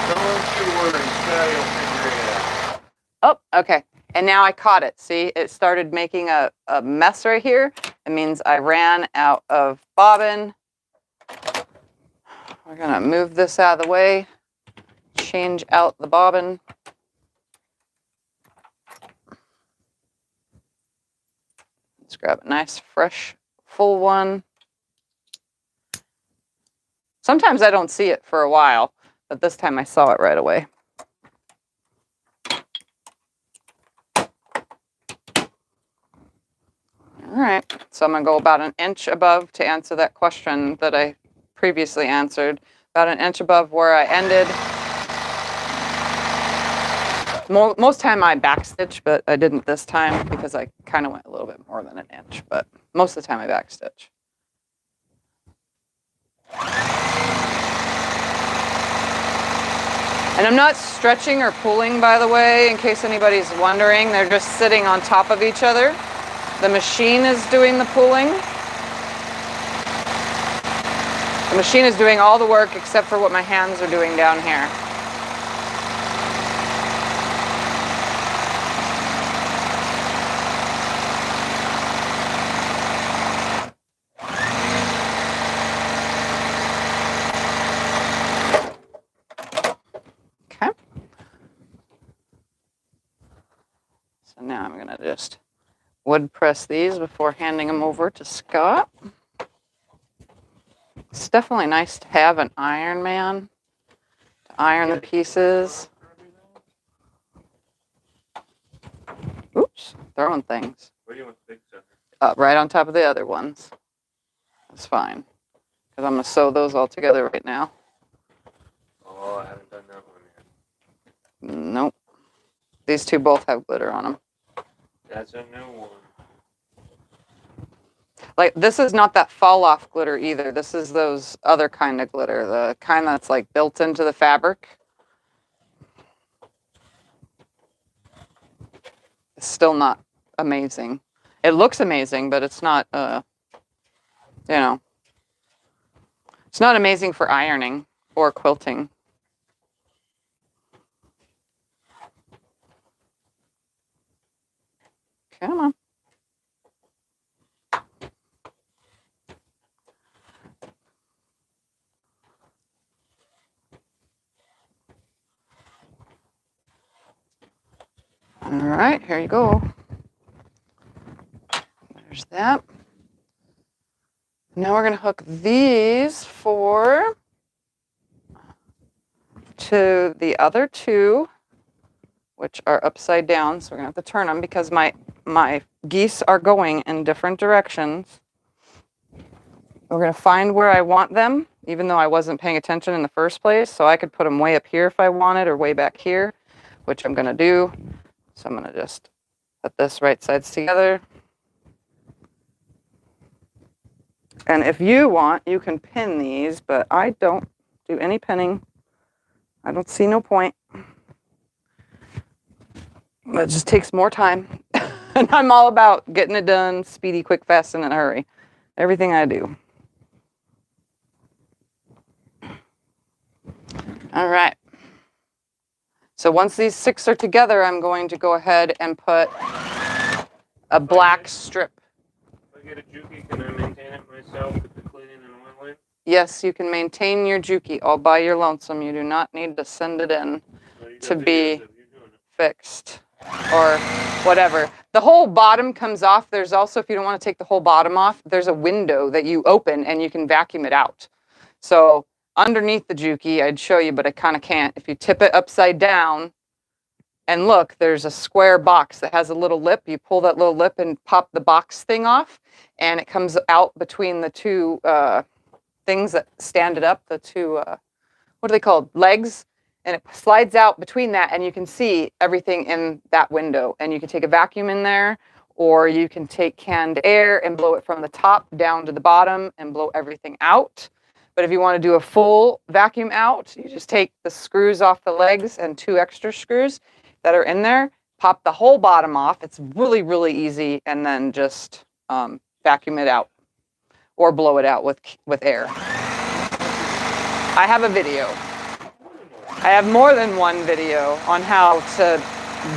S2: Don't you worry, Sally will figure it out.
S1: Oh, okay. And now I caught it. See, it started making a mess right here. It means I ran out of bobbin. We're going to move this out of the way, change out the bobbin. Let's grab a nice, fresh, full one. Sometimes I don't see it for a while, but this time I saw it right away. All right, so I'm going to go about an inch above to answer that question that I previously answered. About an inch above where I ended. Most time I backstitch, but I didn't this time because I kind of went a little bit more than an inch, but most of the time I backstitch. And I'm not stretching or pulling, by the way, in case anybody's wondering. They're just sitting on top of each other. The machine is doing the pulling. The machine is doing all the work except for what my hands are doing down here. Okay. So now I'm going to just wood press these before handing them over to Scott. It's definitely nice to have an Iron Man to iron the pieces. Oops, throwing things.
S2: Where do you want the big sucker?
S1: Right on top of the other ones. That's fine, because I'm going to sew those all together right now.
S2: Oh, I haven't done that one yet.
S1: Nope. These 2 both have glitter on them.
S2: That's a new one.
S1: Like, this is not that fall off glitter either. This is those other kind of glitter, the kind that's like built into the fabric. It's still not amazing. It looks amazing, but it's not, you know, it's not amazing for ironing or quilting. Come on. All right, here you go. There's that. Now we're going to hook these to the other two, which are upside down. So we're going to have to turn them because my geese are going in different directions. We're going to find where I want them, even though I wasn't paying attention in the first place. So I could put them way up here if I wanted, or way back here, which I'm going to do. So I'm going to just put this right sides together. And if you want, you can pin these, but I don't do any pinning. I don't see no point. It just takes more time. And I'm all about getting it done, speedy, quick, fast, and in a hurry. Everything I do. All right. So once these 6 are together, I'm going to go ahead and put a black strip.
S2: If I get a Juki, can I maintain it myself with the cleaning and oiling?
S1: Yes, you can maintain your Juki all by your lonesome. You do not need to send it in to be fixed or whatever. The whole bottom comes off. There's also, if you don't want to take the whole bottom off, there's a window that you open and you can vacuum it out. So underneath the Juki, I'd show you, but I kind of can't. If you tip it upside down and look, there's a square box that has a little lip. You pull that little lip and pop the box thing off, and it comes out between the two things that stand it up, the two, what are they called? Legs. And it slides out between that, and you can see everything in that window. And you can take a vacuum in there, or you can take canned air and blow it from the top down to the bottom and blow everything out. But if you want to do a full vacuum out, you just take the screws off the legs and 2 extra screws that are in there, pop the whole bottom off. It's really, really easy, and then just vacuum it out or blow it out with air. I have a video. I have more than one video on how to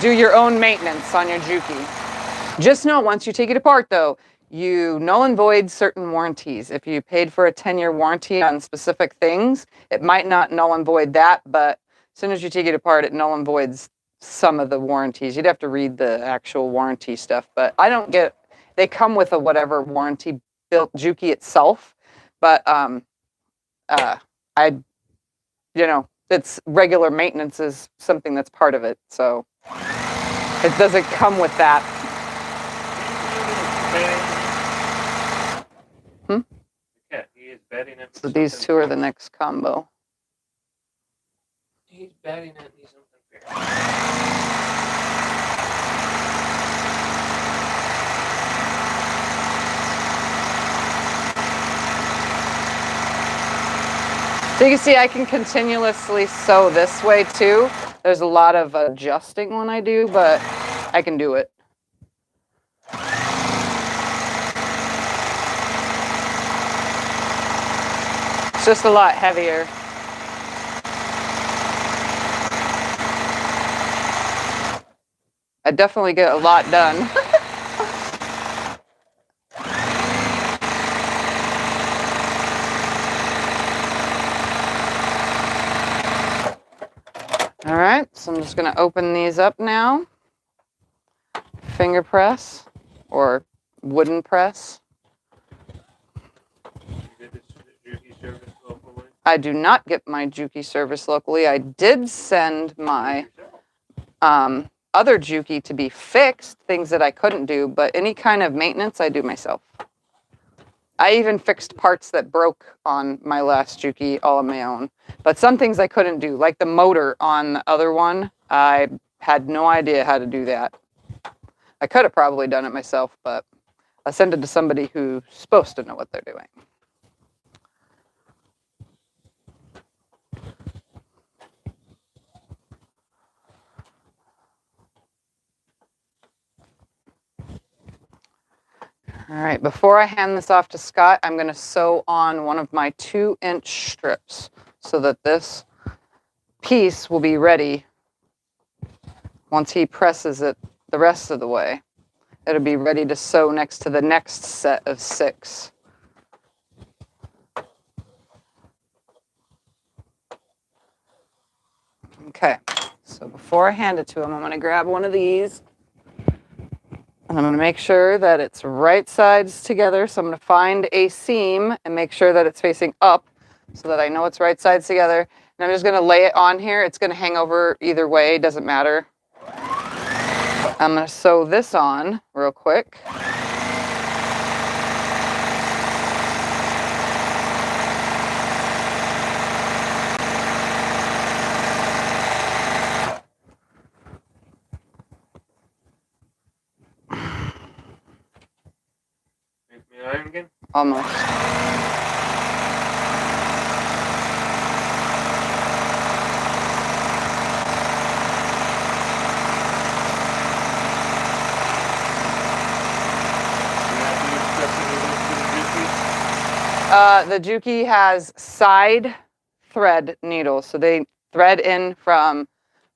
S1: do your own maintenance on your Juki. Just know, once you take it apart, though, you null and void certain warranties. If you paid for a 10-year warranty on specific things, it might not null and void that, but as soon as you take it apart, it null and voids some of the warranties. You'd have to read the actual warranty stuff, but I don't get, they come with a whatever warranty built Juki itself, but it's regular maintenance is something that's part of it, so it doesn't come with that.
S2: Yeah, he is betting it.
S1: So these two are the next combo.
S2: He's betting at me something fair.
S1: So you can see I can continuously sew this way too. There's a lot of adjusting when I do, but I can do it. It's just a lot heavier. I definitely get a lot done. All right, so I'm just going to open these up now. Finger press or wooden press. I do not get my Juki service locally. I did send my other Juki to be fixed, things that I couldn't do, but any kind of maintenance I do myself. I even fixed parts that broke on my last Juki all on my own. But some things I couldn't do, like the motor on the other one, I had no idea how to do that. I could have probably done it myself, but I sent it to somebody who's supposed to know what they're doing. All right, before I hand this off to Scott, I'm going to sew on one of my 2-inch strips so that this piece will be ready once he presses it the rest of the way. It'll be ready to sew next to the next set of 6. Okay, so before I hand it to him, I'm going to grab one of these. And I'm going to make sure that it's right sides together. So I'm going to find a seam and make sure that it's facing up so that I know it's right sides together. And I'm just going to lay it on here. It's going to hang over either way, doesn't matter. I'm going to sew this on real quick.
S2: Make me iron again?
S1: Almost. The Juki has side thread needles, so they thread in from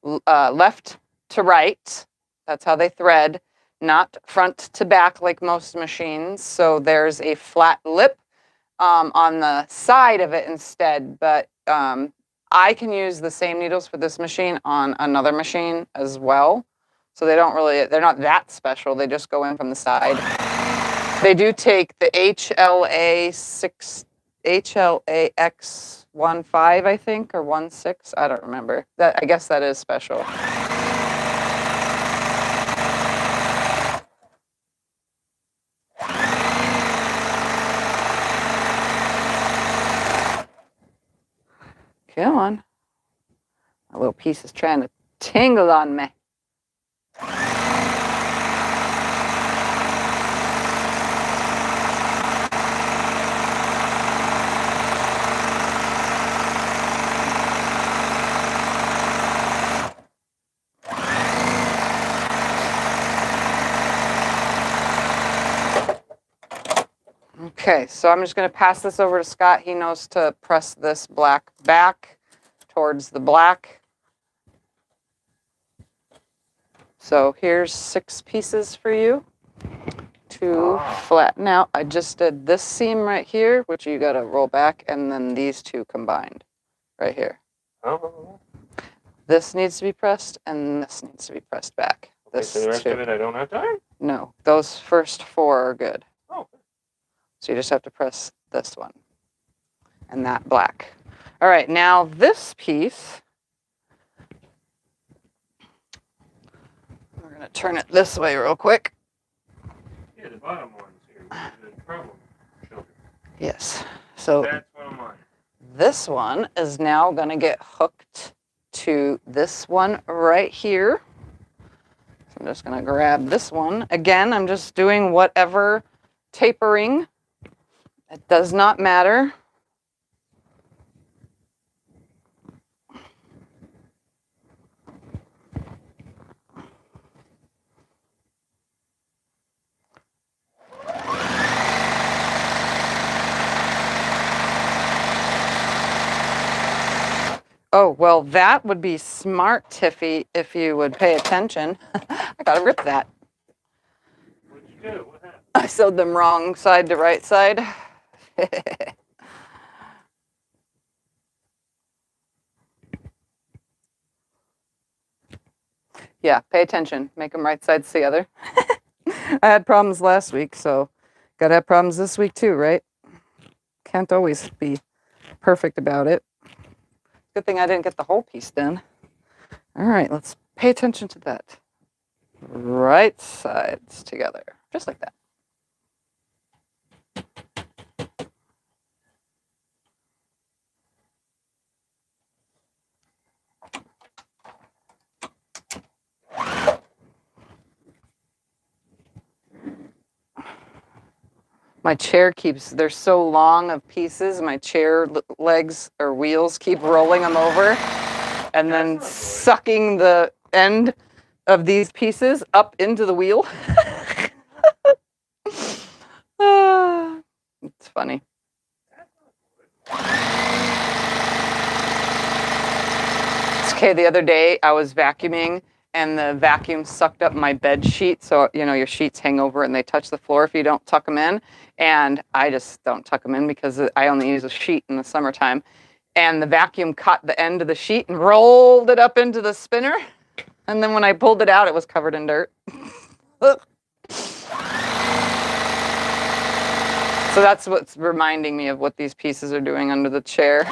S1: left to right. That's how they thread, not front to back like most machines. So there's a flat lip on the side of it instead, but I can use the same needles for this machine on another machine as well. So they're not that special. They just go in from the side. They do take the HLAX15, I think, or 16. I don't remember. I guess that is special. Come on. My little piece is trying to tingle on me. Okay, so I'm just going to pass this over to Scott. He knows to press this black back towards the black. So here's 6 pieces for you to flatten out. I just did this seam right here, which you got to roll back, and then these 2 combined right here.
S2: Oh.
S1: This needs to be pressed, and this needs to be pressed back.
S2: Okay,
S1: This
S2: so the rest
S1: too.
S2: of it I don't have time?
S1: No, those first 4 are good.
S2: Oh.
S1: So you just have to press this one and that black. All right, now this piece, we're going to turn it this way real quick.
S2: Yeah, the bottom one's here. The problem children.
S1: Yes. So
S2: That's one of mine.
S1: this one is now going to get hooked to this one right here. So I'm just going to grab this one. Again, I'm just doing whatever tapering. It does not matter. Oh, well, that would be smart, Tiffy, if you would pay attention. I gotta rip that.
S2: What'd you do? What happened?
S1: I sewed them wrong side to right side. Yeah, pay attention. Make them right sides together. I had problems last week, so gotta have problems this week too, right? Can't always be perfect about it. Good thing I didn't get the whole piece done. All right, let's pay attention to that. Right sides together, just like that. My chair they're so long of pieces, my chair legs or wheels keep rolling them over and then sucking the end of these pieces up into the wheel. It's funny. It's okay. The other day I was vacuuming and the vacuum sucked up my bed sheet. So, you know, your sheets hang over and they touch the floor if you don't tuck them in. And I just don't tuck them in because I only use a sheet in the summertime. And the vacuum caught the end of the sheet and rolled it up into the spinner. And then when I pulled it out, it was covered in dirt. So that's what's reminding me of what these pieces are doing under the chair.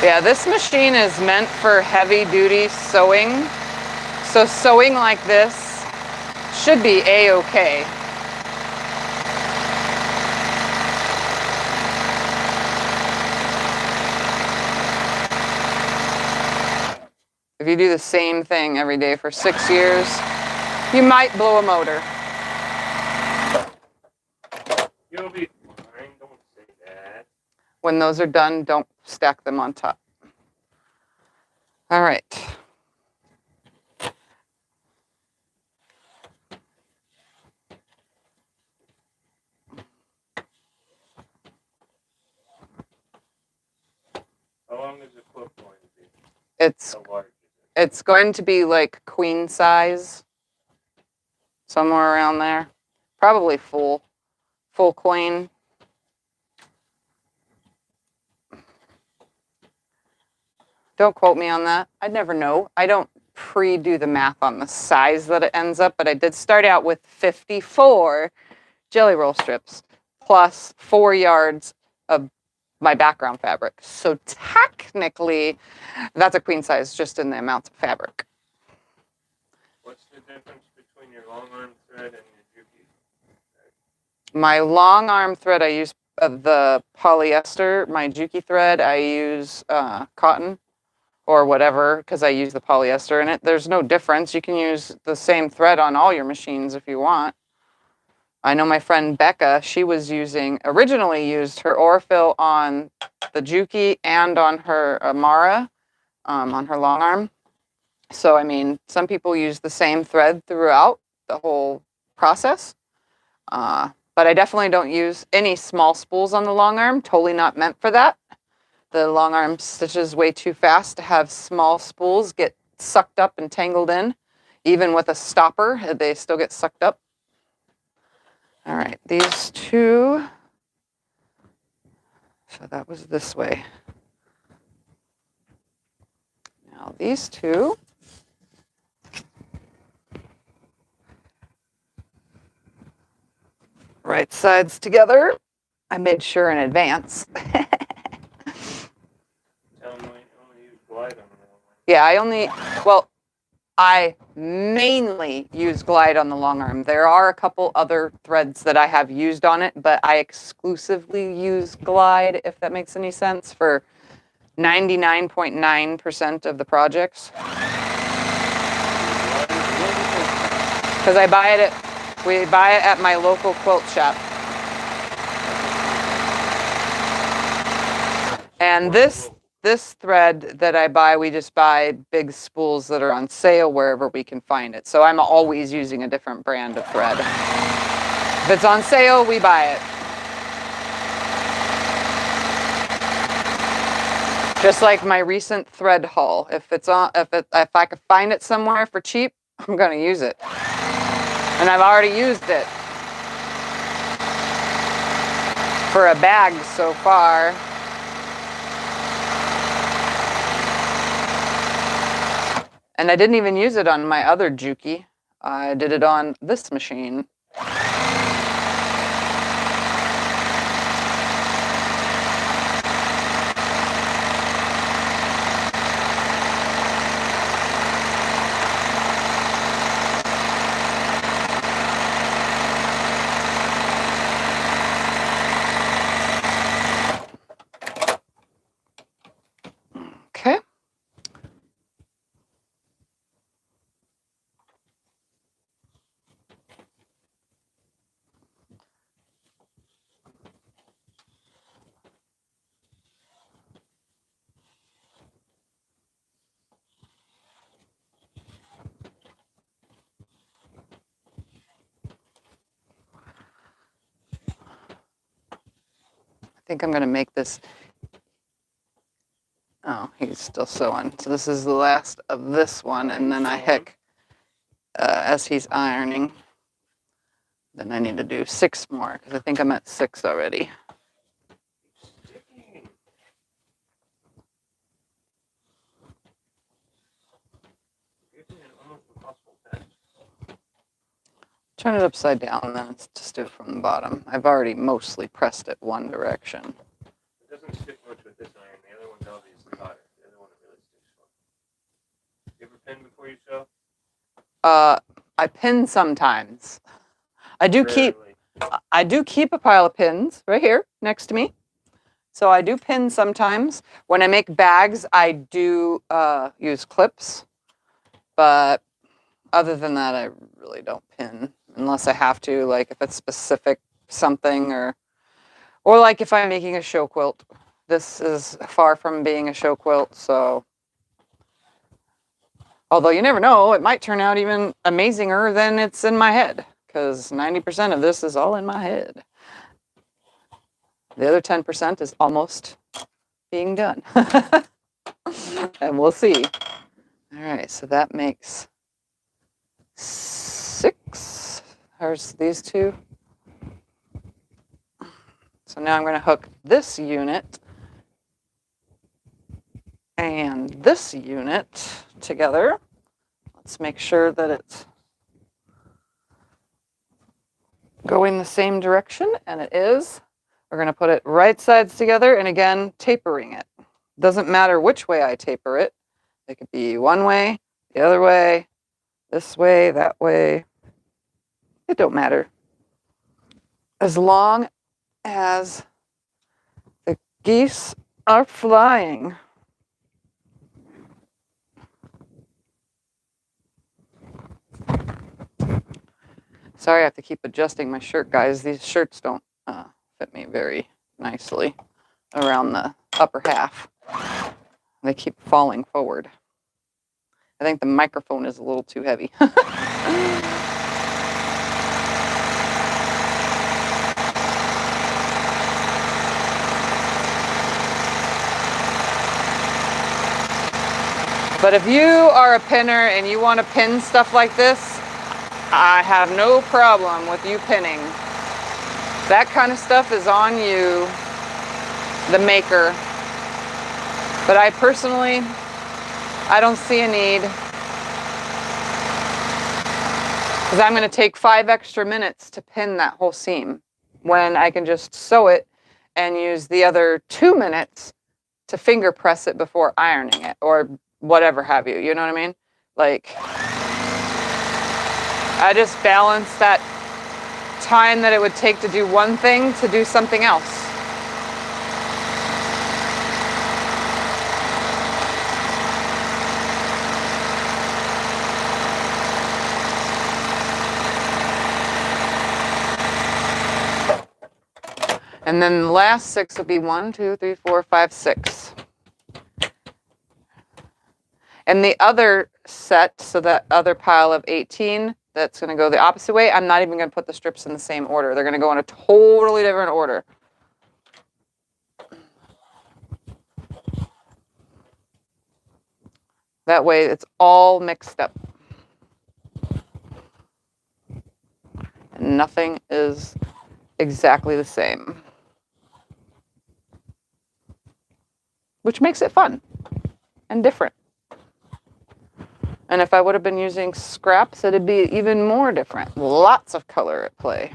S1: Yeah, this machine is meant for heavy duty sewing. So sewing like this should be A-okay. If you do the same thing every day for 6 years, you might blow a motor.
S2: You'll be fine. Don't say that.
S1: When those are done, don't stack them on top. All right.
S2: How long is the quilt going to be?
S1: It's
S2: How large is
S1: it's going to be like queen size, somewhere around there. Probably full queen. Don't quote me on that. I'd never know. I don't pre-do the math on the size that it ends up, but I did start out with 54 jelly roll strips plus 4 yards of my background fabric. So technically, that's a queen size just in the amount of fabric.
S2: What's the difference between your long arm thread and your Juki?
S1: My long arm thread, I use the polyester. My Juki thread, I use cotton or whatever because I use the polyester in it. There's no difference. You can use the same thread on all your machines if you want. I know my friend Becca, she was originally used her Orfill on the Juki and on her Amara, on her long arm. So, I mean, some people use the same thread throughout the whole process. But I definitely don't use any small spools on the long arm, totally not meant for that. The long arm stitches way too fast to have small spools get sucked up and tangled in. Even with a stopper, they still get sucked up. All right, these two. So that was this way. Now these two. Right sides together. I made sure in advance.
S2: Tell them you only use glide on the long arm.
S1: Yeah, I mainly use glide on the long arm. There are a couple other threads that I have used on it, but I exclusively use glide, if that makes any sense, for 99.9% of the projects. Because we buy it at my local quilt shop. And this thread that I buy, we just buy big spools that are on sale wherever we can find it. So I'm always using a different brand of thread. If it's on sale, we buy it. Just like my recent thread haul. If I could find it somewhere for cheap, I'm gonna use it. And I've already used it for a bag so far. And I didn't even use it on my other Juki. I did it on this machine. think I'm going to make this. Oh, he's still sewing. So this is the last of this one, and then I heck, as he's ironing, then I need to do 6 more because I think I'm at 6 already. Turn it upside down, and then it's just do it from the bottom. I've already mostly pressed it one direction.
S2: It doesn't stick much with this iron. The other one's obviously hotter. The other one really sticks well. You ever pin before you sew?
S1: I pin sometimes. I do keep a pile of pins right here next to me. So I do pin sometimes. When I make bags, I do use clips, but other than that, I really don't pin unless I have to, like if it's specific something or like if I'm making a show quilt. This is far from being a show quilt, so although you never know, it might turn out even amazinger than it's in my head, because 90% of this is all in my head. The other 10% is almost being done. And we'll see. All right, so that makes 6. There's these 2. So now I'm going to hook this unit and this unit together. Let's make sure that it's going the same direction, and it is. We're going to put it right sides together, and again, tapering it. Doesn't matter which way I taper it. It could be one way, the other way, this way, that way. It don't matter. As long as the geese are flying. Sorry, I have to keep adjusting my shirt, guys. These shirts don't fit me very nicely around the upper half. They keep falling forward. I think the microphone is a little too heavy. But if you are a pinner and you want to pin stuff like this, I have no problem with you pinning. That kind of stuff is on you, the maker. But I personally, I don't see a need. Because I'm going to take 5 extra minutes to pin that whole seam when I can just sew it and use the other 2 minutes to finger press it before ironing it or whatever have you. You know what I mean? Like, I just balance that time that it would take to do one thing to do something else. And then the last 6 will be 1, 2, 3, 4, 5, 6. And the other set, so that other pile of 18, that's going to go the opposite way. I'm not even going to put the strips in the same order. They're going to go in a totally different order. That way it's all mixed up. And nothing is exactly the same. Which makes it fun and different. And if I would have been using scraps, it'd be even more different. Lots of color at play.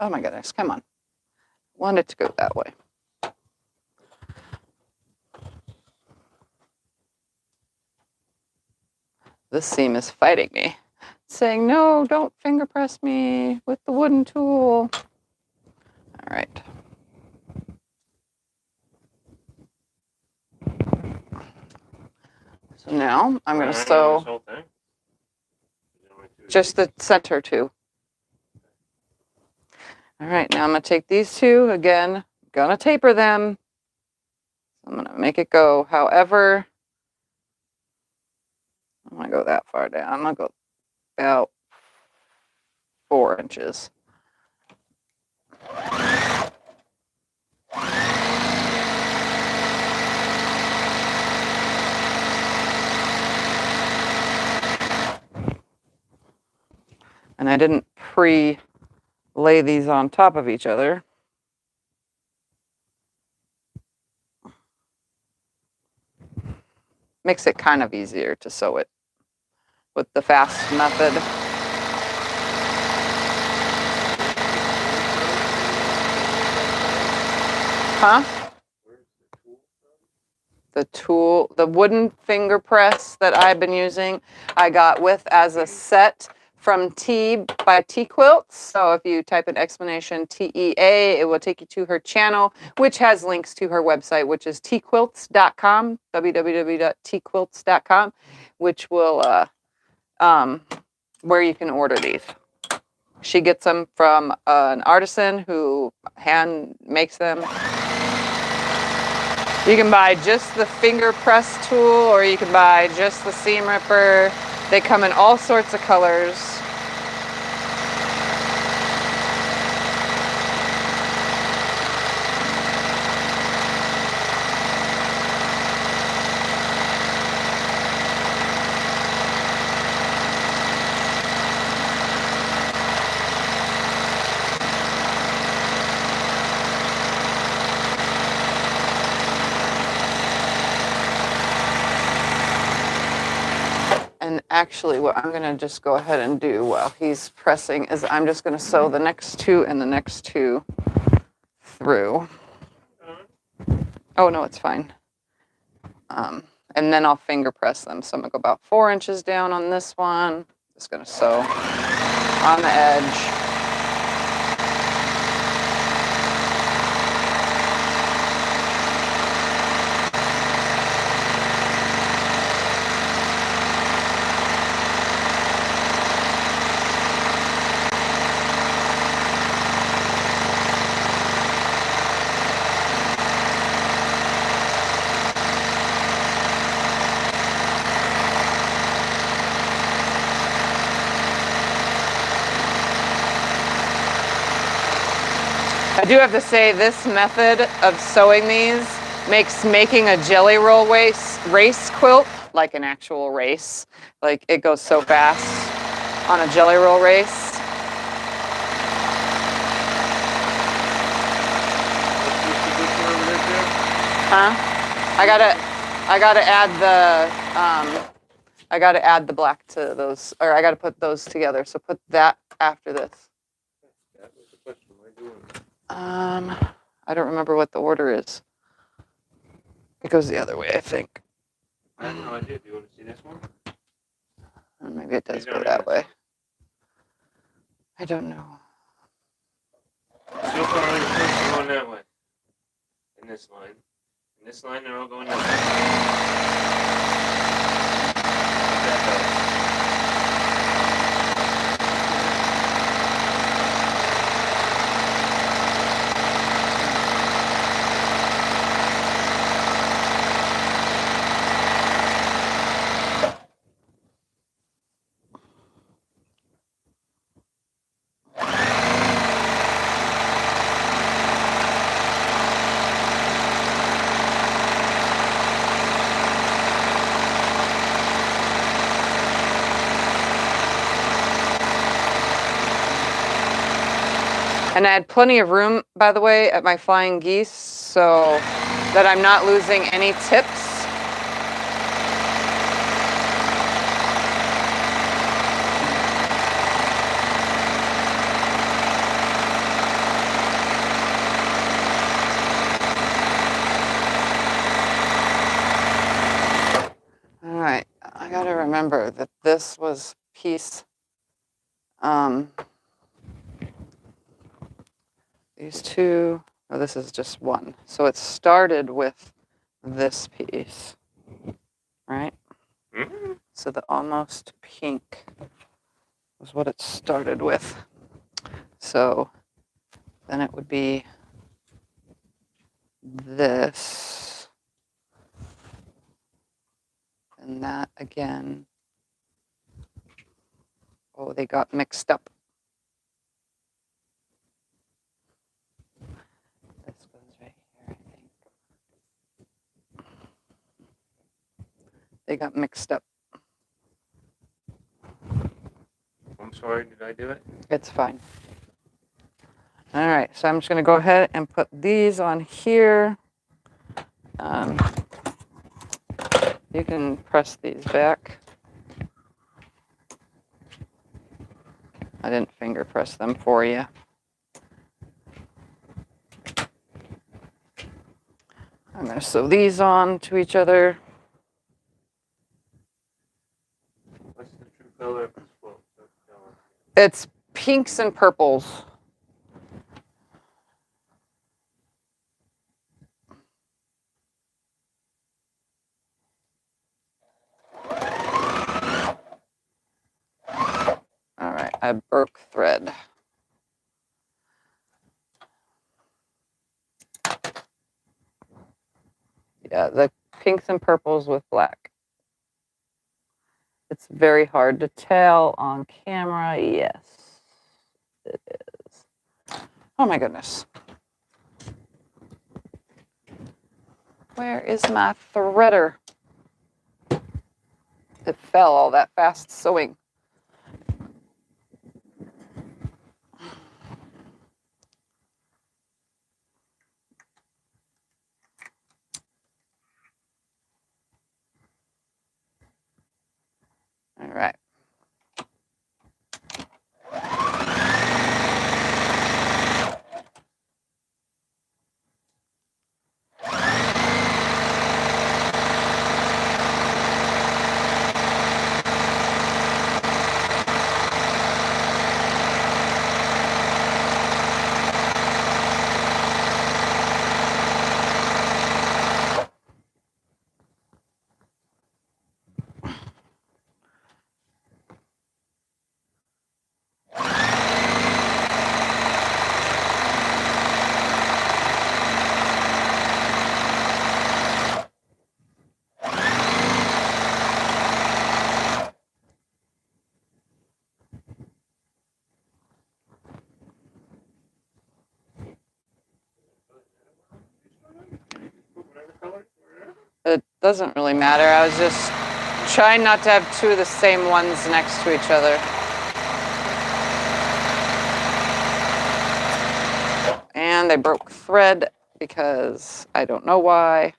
S1: Oh my goodness, come on. Want it to go that way. This seam is fighting me, saying, no, don't finger press me with the wooden tool. All right. So now I'm going to
S2: This
S1: sew
S2: whole thing?
S1: just the center two. All right, now I'm going to take these two again, going to taper them. I'm going to make it go however. I'm going to go that far down. I'm going to go about 4 inches. And I didn't pre-lay these on top of each other. Makes it kind of easier to sew it with the fast method. Huh? The wooden finger press that I've been using, I got with as a set from by T Quilts. So if you type in explanation TEA, it will take you to her channel, which has links to her website, which is tquilts.com, www.tquilts.com, which will where you can order these. She gets them from an artisan who hand makes them. You can buy just the finger press tool, or you can buy just the seam ripper. They come in all sorts of colors. And actually, what I'm going to just go ahead and do while he's pressing is I'm just going to sew the next two and the next two through. Oh, no, it's fine. And then I'll finger press them. So I'm going to go about 4 inches down on this one. Just going to sew on the edge. I do have to say this method of sewing these makes making a jelly roll race quilt like an actual race. Like it goes so fast on a jelly roll race. Huh? I gotta add the black to those, or I gotta put those together. So put that after this. I don't remember what the order is. It goes the other way, I think.
S2: I have no idea. Do you want to see this one?
S1: Or maybe it does go that way. I don't know.
S2: So far, all your points are going that way. In this line. In this line, they're all going that way.
S1: And I had plenty of room, by the way, at my Flying Geese, so that I'm not losing any tips. All right, I gotta remember that this was piece, these two, oh, this is just one. So it started with this piece, right? So the almost pink was what it started with. So then it would be this and that again. Oh, they got mixed up. This goes right here, I think. They got mixed up.
S2: I'm sorry, did I do it?
S1: It's fine. All right, so I'm just going to go ahead and put these on here. You can press these back. I didn't finger press them for you. I'm going to sew these on to each other.
S2: What's the true color of this quilt?
S1: It's pinks and purples. All right, I broke thread. Yeah, the pinks and purples with black. It's very hard to tell on camera. Yes, it is. Oh my goodness. Where is my threader? It fell all that fast sewing. All right. It doesn't really matter. I was just trying not to have two of the same ones next to each other. And I broke thread because I don't know why.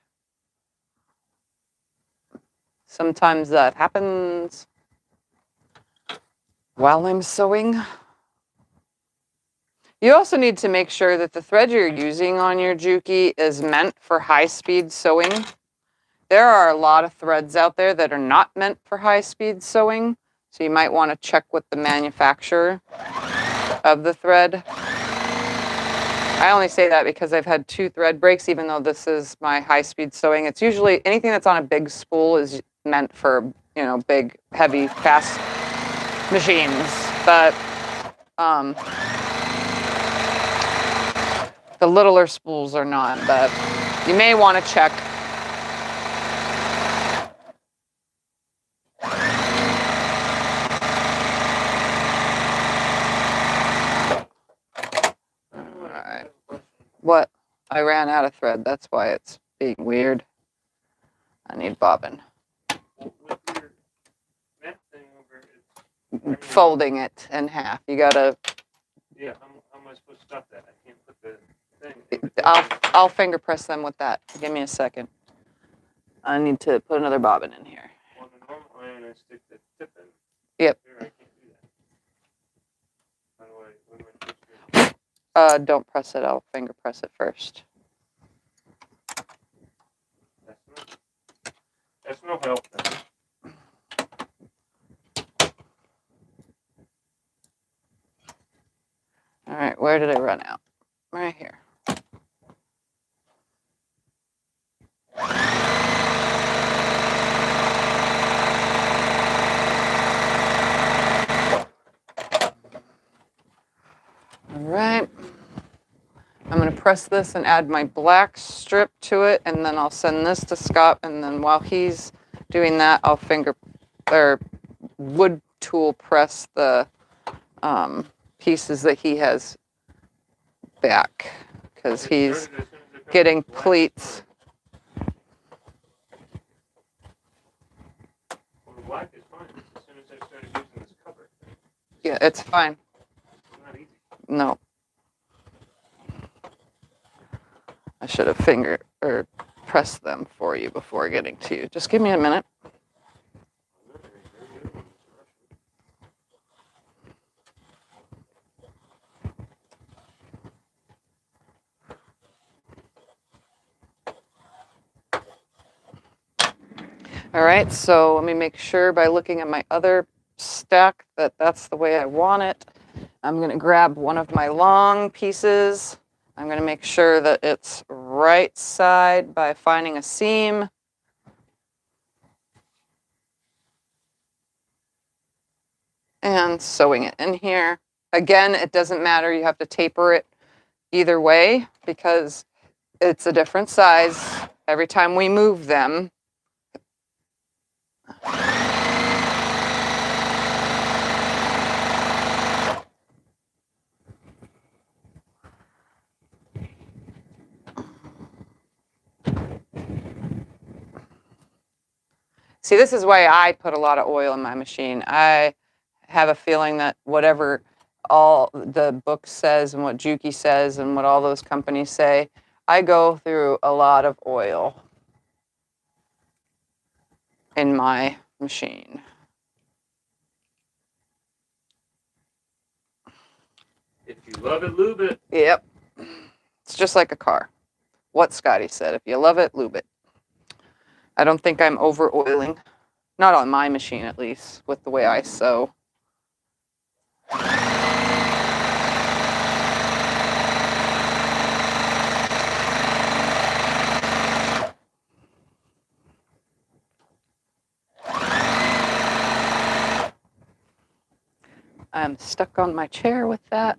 S1: Sometimes that happens while I'm sewing. You also need to make sure that the thread you're using on your Juki is meant for high-speed sewing. There are a lot of threads out there that are not meant for high-speed sewing, so you might want to check with the manufacturer of the thread. I only say that because I've had 2 thread breaks, even though this is my high-speed sewing. It's usually anything that's on a big spool is meant for, you know, big, heavy, fast machines. But the littler spools are not. But you may want to check. All right. What? I ran out of thread. That's why it's being weird. I need bobbin.
S2: With your net thing over,
S1: Folding it in half. You gotta.
S2: yeah, how am I supposed to stop that? I can't put the thing in between.
S1: I'll finger press them with that. Give me a second. I need to put another bobbin in here.
S2: On the normal iron, I stick the tip in.
S1: Yep.
S2: Here, I can't do that. How do I, what am I supposed to do?
S1: Don't press it. I'll finger press it first.
S2: That's no help then.
S1: All right, where did I run out? Right here. All right. I'm going to press this and add my black strip to it, and then I'll send this to Scott, and then while he's doing that, I'll wood tool press the pieces that he has back, because he's getting pleats.
S2: Well, the black is fine. As soon as I started using this cover.
S1: Yeah, it's fine.
S2: It's not easy.
S1: No. I should have pressed them for you before getting to you. Just give me a minute. All right, so let me make sure by looking at my other stack that that's the way I want it. I'm going to grab one of my long pieces. I'm going to make sure that it's right side by finding a seam. And sewing it in here. Again, it doesn't matter. You have to taper it either way because it's a different size every time we move them. See, this is why I put a lot of oil in my machine. I have a feeling that whatever all the book says and what Juki says and what all those companies say, I go through a lot of oil in my machine.
S2: If you love it, lube it.
S1: Yep. It's just like a car. What Scotty said, if you love it, lube it. I don't think I'm over oiling. Not on my machine, at least, with the way I sew. I'm stuck on my chair with that.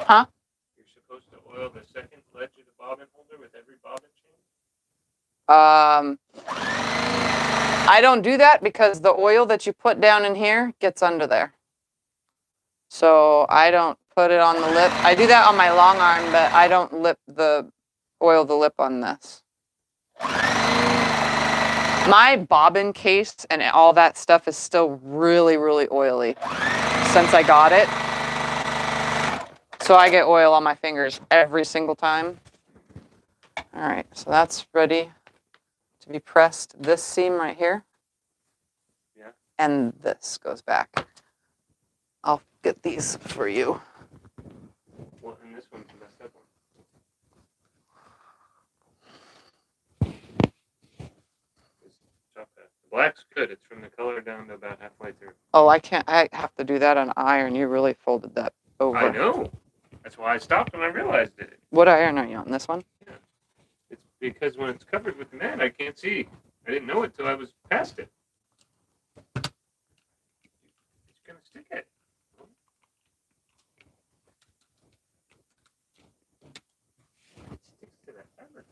S1: Huh?
S2: You're supposed to oil the second ledge of the bobbin holder with every bobbin chain?
S1: I don't do that because the oil that you put down in here gets under there. So I don't put it on the lip. I do that on my long arm, but I don't oil the lip on this. My bobbin case and all that stuff is still really, really oily since I got it. So I get oil on my fingers every single time. All right, so that's ready to be pressed. This seam right here.
S2: Yeah.
S1: And this goes back. I'll get these for you.
S2: Well, and this one's the messed up one. The black's good. It's from the color down to about halfway through.
S1: Oh, I can't. I have to do that on iron. You really folded that over.
S2: I know. That's why I stopped when I realized it.
S1: What iron are you on? This one?
S2: Yeah. It's because when it's covered with the mat, I can't see. I didn't know it till I was past it. It's gonna stick it. It sticks to that fabric.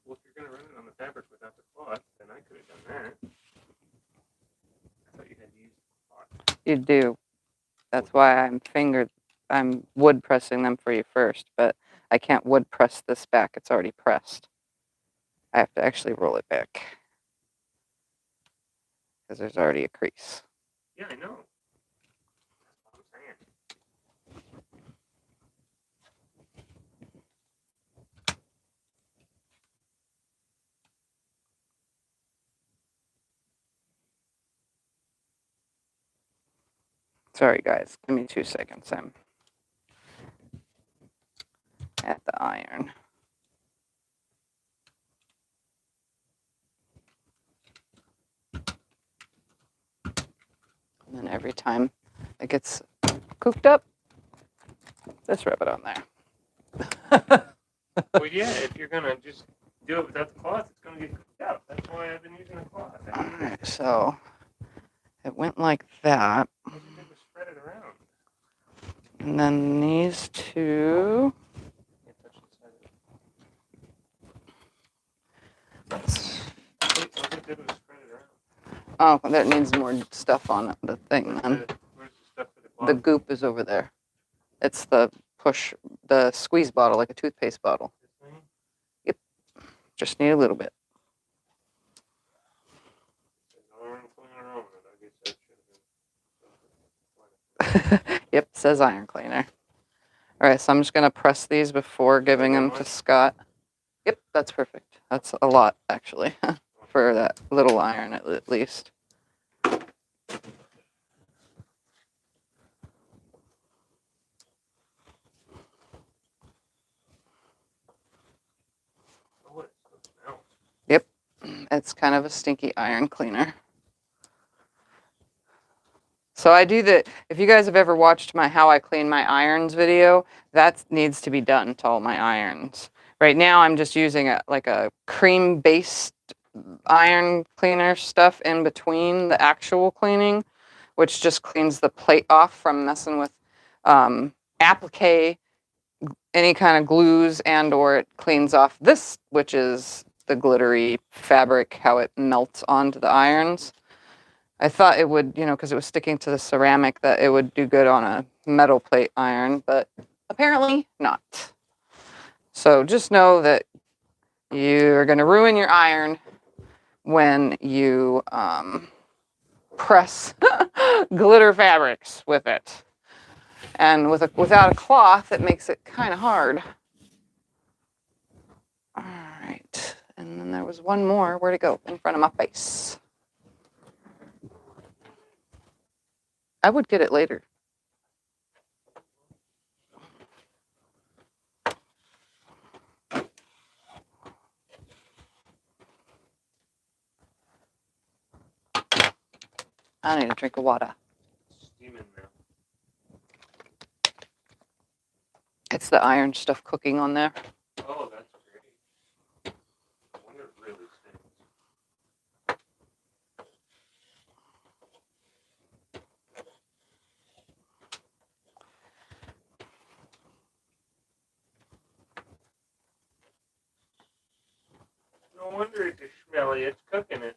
S2: Well, if you're gonna run it on the fabric without the cloth, then I could have done that. I thought you had to use the cloth.
S1: You do. That's why I'm fingered I'm wood pressing them for you first, but I can't wood press this back. It's already pressed. I have to actually roll it back because there's already a crease.
S2: Yeah, I know. That's what I'm saying.
S1: Sorry, guys. Give me 2 seconds. I'm at the iron. And then every time it gets cooked up, just rub it on there.
S2: Well, yeah, if you're gonna just do it without the cloth, it's gonna get cooked out. That's why I've been using a cloth.
S1: All right, so it went like that.
S2: What you did was spread it around.
S1: And then these two.
S2: Can't touch the side of it. All you did was spread it around.
S1: Oh, that needs more stuff on it, the thing then.
S2: Where's the stuff for the cloth?
S1: The goop is over there. It's the squeeze bottle, like a toothpaste bottle.
S2: This thing?
S1: Yep. Just need a little bit.
S2: It says iron cleaner on it. I guess that should have been.
S1: Yep, it says iron cleaner. All right, so I'm just going to press these before giving them to Scott. Yep, that's perfect. That's a lot, actually, for that little iron at least.
S2: Oh, it smells.
S1: Yep, it's kind of a stinky iron cleaner. So I do that. If you guys have ever watched my how I clean my irons video, that needs to be done to all my irons. Right now I'm just using like a cream-based iron cleaner stuff in between the actual cleaning, which just cleans the plate off from messing with applique, any kind of glues, and or it cleans off this, which is the glittery fabric, how it melts onto the irons. I thought it would, because it was sticking to the ceramic, that it would do good on a metal plate iron, but apparently not. So just know that you're going to ruin your iron when you press glitter fabrics with it. And without a cloth, it makes it kind of hard. All right. And then there was one more. Where'd it go? In front of my face. I would get it later. I need a drink of water.
S2: Steaming now.
S1: It's the iron stuff cooking on there.
S2: Oh, that's great. I wonder if it really stings. No wonder it's smelly. It's cooking it.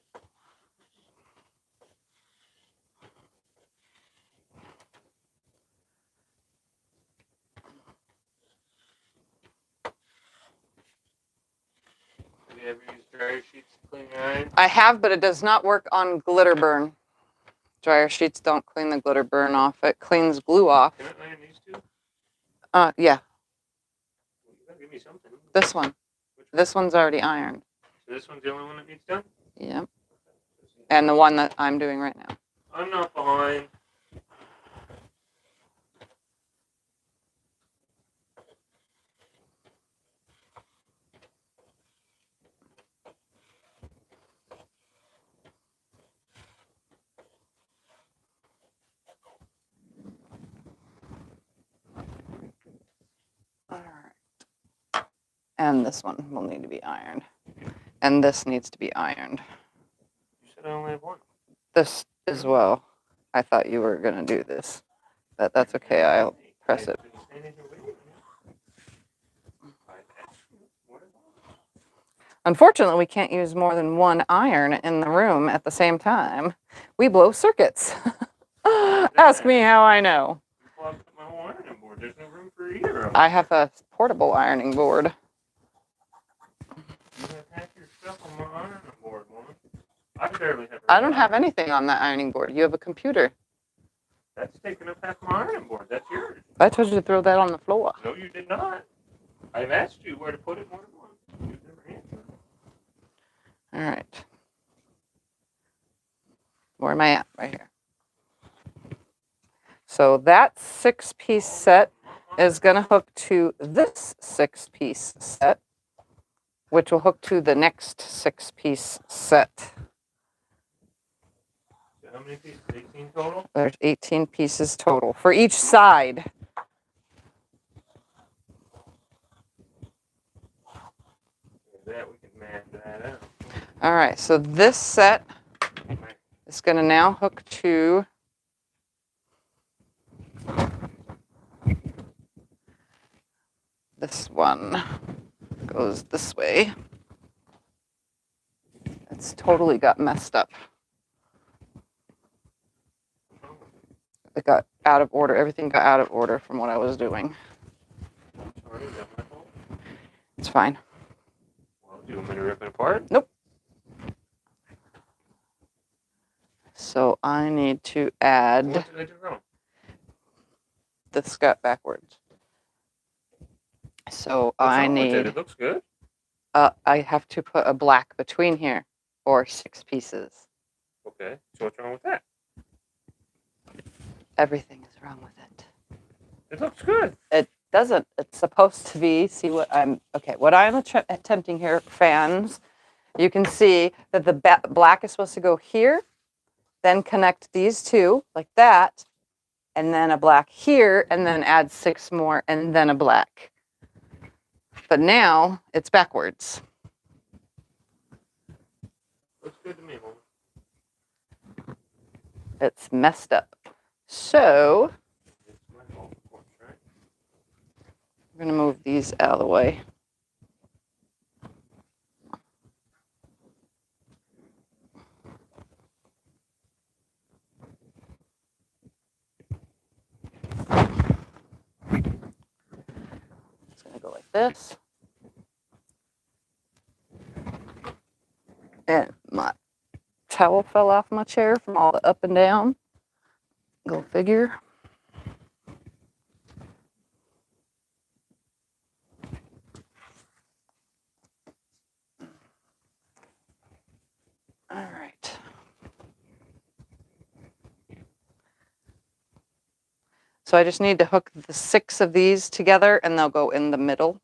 S2: Have you ever used dryer sheets to clean your iron?
S1: I have, but it does not work on glitter burn. Dryer sheets don't clean the glitter burn off. It cleans glue off.
S2: Can I iron these two?
S1: Yeah,
S2: You gotta give me something.
S1: this one.
S2: Which one?
S1: This one's already ironed.
S2: So this one's the only one that needs done?
S1: Yep. And the one that I'm doing right now.
S2: I'm not behind.
S1: All right. And this one will need to be ironed. And this needs to be ironed.
S2: You said I only have one.
S1: This as well. I thought you were going to do this. But that's okay. I'll press it. Unfortunately, we can't use more than one iron in the room at the same time. We blow circuits. Ask me how I know.
S2: Well, I put my whole ironing board. There's
S1: I have a portable ironing board.
S2: You have half your stuff on my ironing board, woman. I barely have.
S1: I don't have anything on that ironing board. You have a computer.
S2: That's taking up half my ironing board. That's yours.
S1: I told you to throw that on the floor.
S2: No, you did not. I've asked you where to put it more than once. You've never answered.
S1: All right. Where am I at? Right here. So that 6-piece set is going to hook to this 6-piece set, which will hook to the next 6-piece set.
S2: So how many pieces? 18 total?
S1: There's 18 pieces total for each side.
S2: That we can map that out.
S1: All right, so this set is going to now hook to this one. Goes this way. It's totally got messed up. It got out of order. Everything got out of order from what I was doing.
S2: Sorry, is that my fault?
S1: It's fine.
S2: Well, do you want me to rip it apart?
S1: Nope. So I need to add.
S2: What did I do wrong?
S1: This got backwards. So
S2: What's
S1: I
S2: wrong with
S1: need.
S2: it? It looks good.
S1: I have to put a black between here, or 6 pieces.
S2: Okay, so what's wrong with that?
S1: Everything is wrong with it.
S2: It looks good.
S1: It doesn't. It's supposed to be. See what I'm. Okay, what I'm attempting here, fans. You can see that the black is supposed to go here, then connect these two like that, and then a black here, and then add 6 more, and then a black. But now it's backwards.
S2: Looks good to me, woman.
S1: It's messed up. So
S2: It's my fault, of course, right?
S1: I'm going to move these out of the way. It's going to go like this. And my towel fell off my chair from all the up and down. Go figure. All right. So I just need to hook the 6 of these together, and they'll go in the middle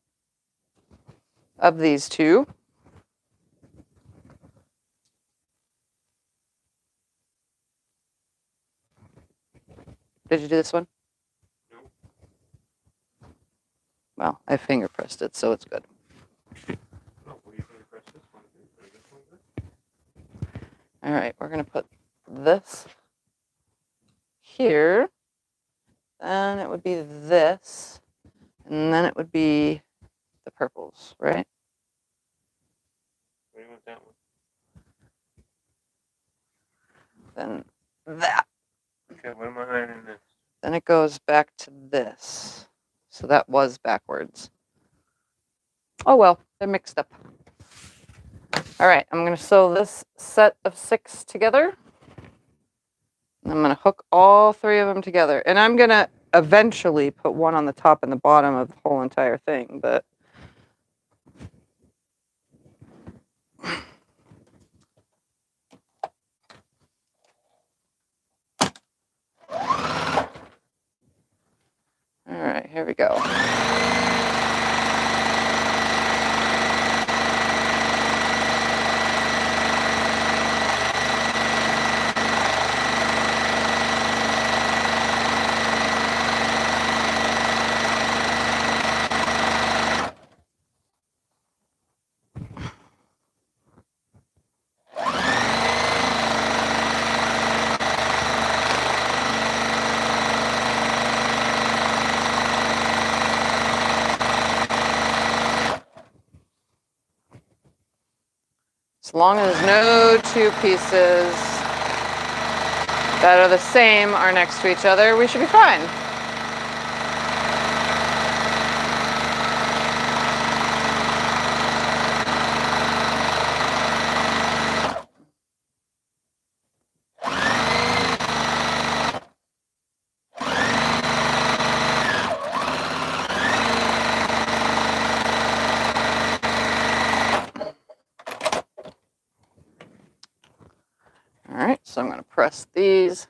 S1: of these 2. Did you do this one?
S2: No.
S1: Well, I finger pressed it, so it's good.
S2: Oh, what do you think? Press this one. Is this one good?
S1: All right, we're going to put this here. Then it would be this. And then it would be the purples, right?
S2: What do you want that one?
S1: Then that.
S2: Okay, what am I ironing next?
S1: Then it goes back to this. So that was backwards. Oh well, they're mixed up. All right, I'm going to sew this set of 6 together. And I'm going to hook all 3 of them together. And I'm going to eventually put one on the top and the bottom of the whole entire thing, but all right, here we go. As long as no 2 pieces that are the same are next to each other, we should be fine. So I'm going to press these.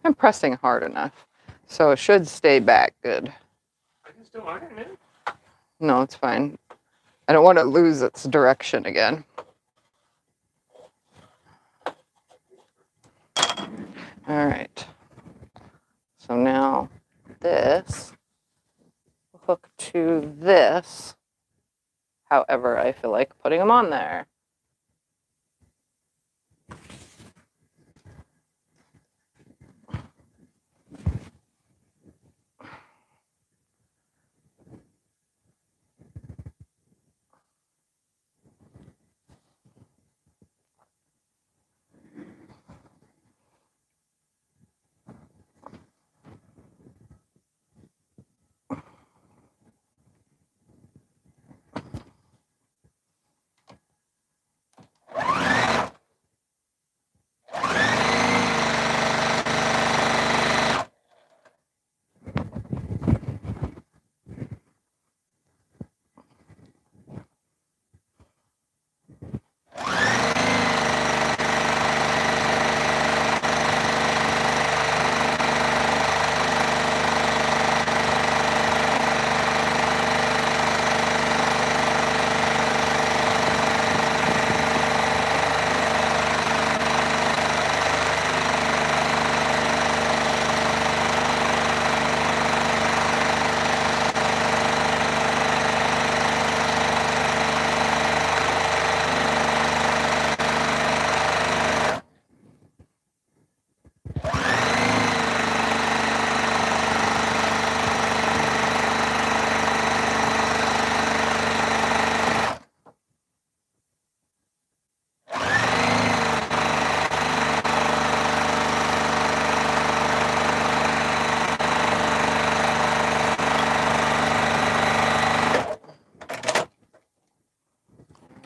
S1: I'm pressing hard enough, so it should stay back good.
S2: I can still iron it.
S1: No, it's fine. I don't want to lose its direction again. All right. So now this will hook to this, however I feel like putting them on there.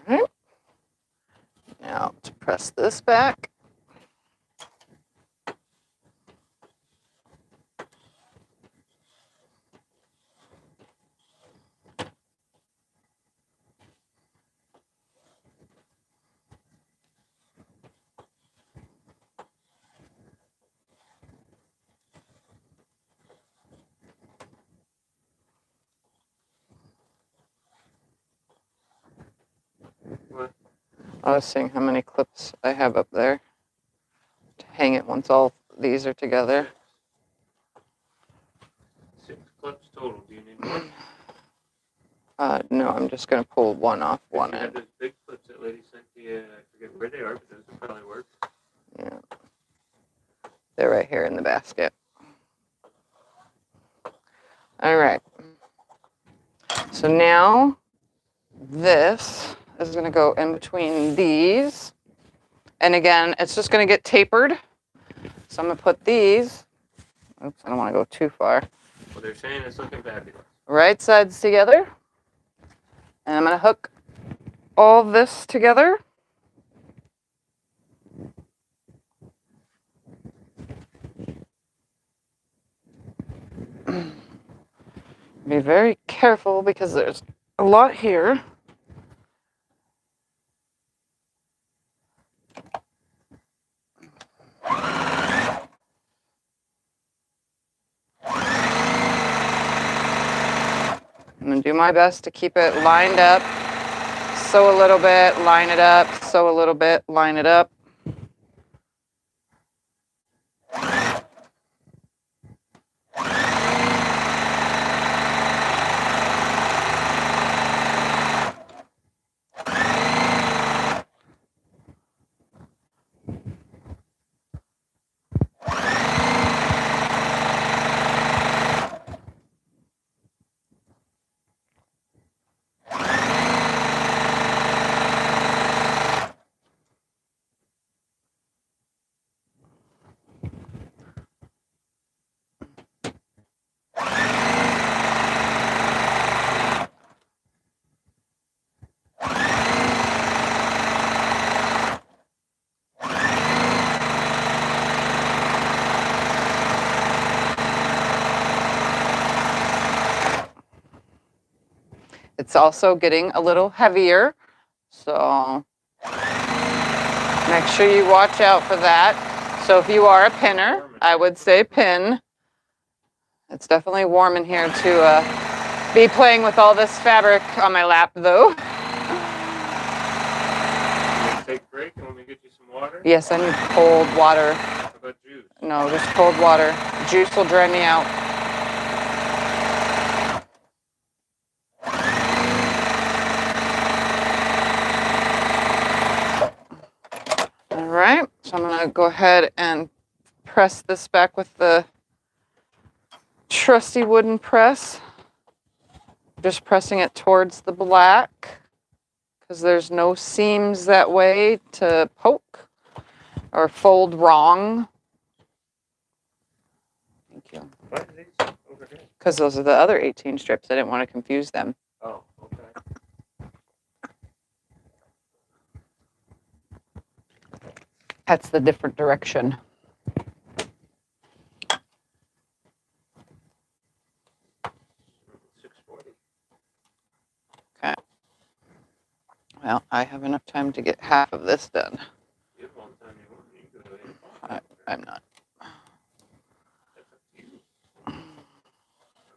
S1: All right. Now to press this back.
S2: What?
S1: I was seeing how many clips I have up there to hang it once all these are together.
S2: 6 clips total. Do you need more?
S1: No, I'm just going to pull one off one
S2: You have
S1: end.
S2: those big clips that lady sent you. I forget where they are, but those would probably work.
S1: Yeah. They're right here in the basket. All right. So now this is going to go in between these. And again, it's just going to get tapered. So I'm going to put these, oops, I don't want to go too far,
S2: Well, they're saying it's looking fabulous.
S1: right sides together. And I'm going to hook all this together. Be very careful because there's a lot here. I'm going to do my best to keep it lined up. Sew a little bit, line it up, sew a little bit, line it up. It's also getting a little heavier, so make sure you watch out for that. So if you are a pinner, I would say pin. It's definitely warm in here to be playing with all this fabric on my lap, though.
S2: You want to take a break? You want me to get you some water?
S1: Yes, I need cold water.
S2: How about juice?
S1: No, just cold water. Juice will dry me out. All right, so I'm gonna go ahead and press this back with the trusty wooden press. Just pressing it towards the black because there's no seams that way to poke or fold wrong. Thank you.
S2: What are these over here?
S1: Because those are the other 18 strips. I didn't want to confuse them.
S2: Oh, okay.
S1: That's the different direction. Okay. Well, I have enough time to get half of this done.
S2: You have all the time you want. You can go ahead.
S1: I'm not.
S2: That's up to you. I'm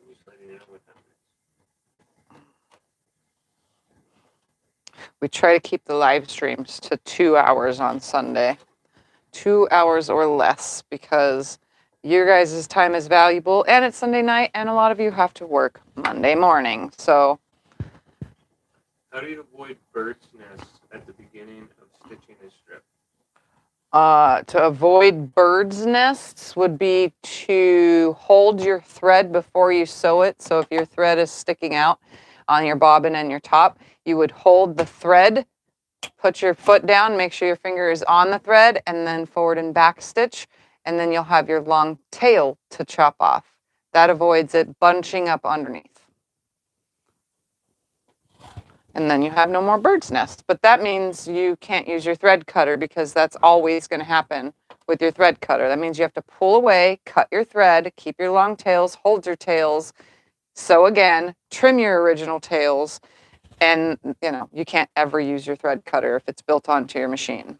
S2: just letting you know what time it is.
S1: We try to keep the live streams to 2 hours on Sunday. 2 hours or less because your guys' time is valuable and it's Sunday night and a lot of you have to work Monday morning. So
S2: How do you avoid bird's nests at the beginning of stitching a strip?
S1: to avoid bird's nests would be to hold your thread before you sew it. So if your thread is sticking out on your bobbin and your top, you would hold the thread, put your foot down, make sure your finger is on the thread, and then forward and back stitch, and then you'll have your long tail to chop off. That avoids it bunching up underneath. And then you have no more bird's nests. But that means you can't use your thread cutter because that's always going to happen with your thread cutter. That means you have to pull away, cut your thread, keep your long tails, hold your tails, sew again, trim your original tails, and you can't ever use your thread cutter if it's built onto your machine.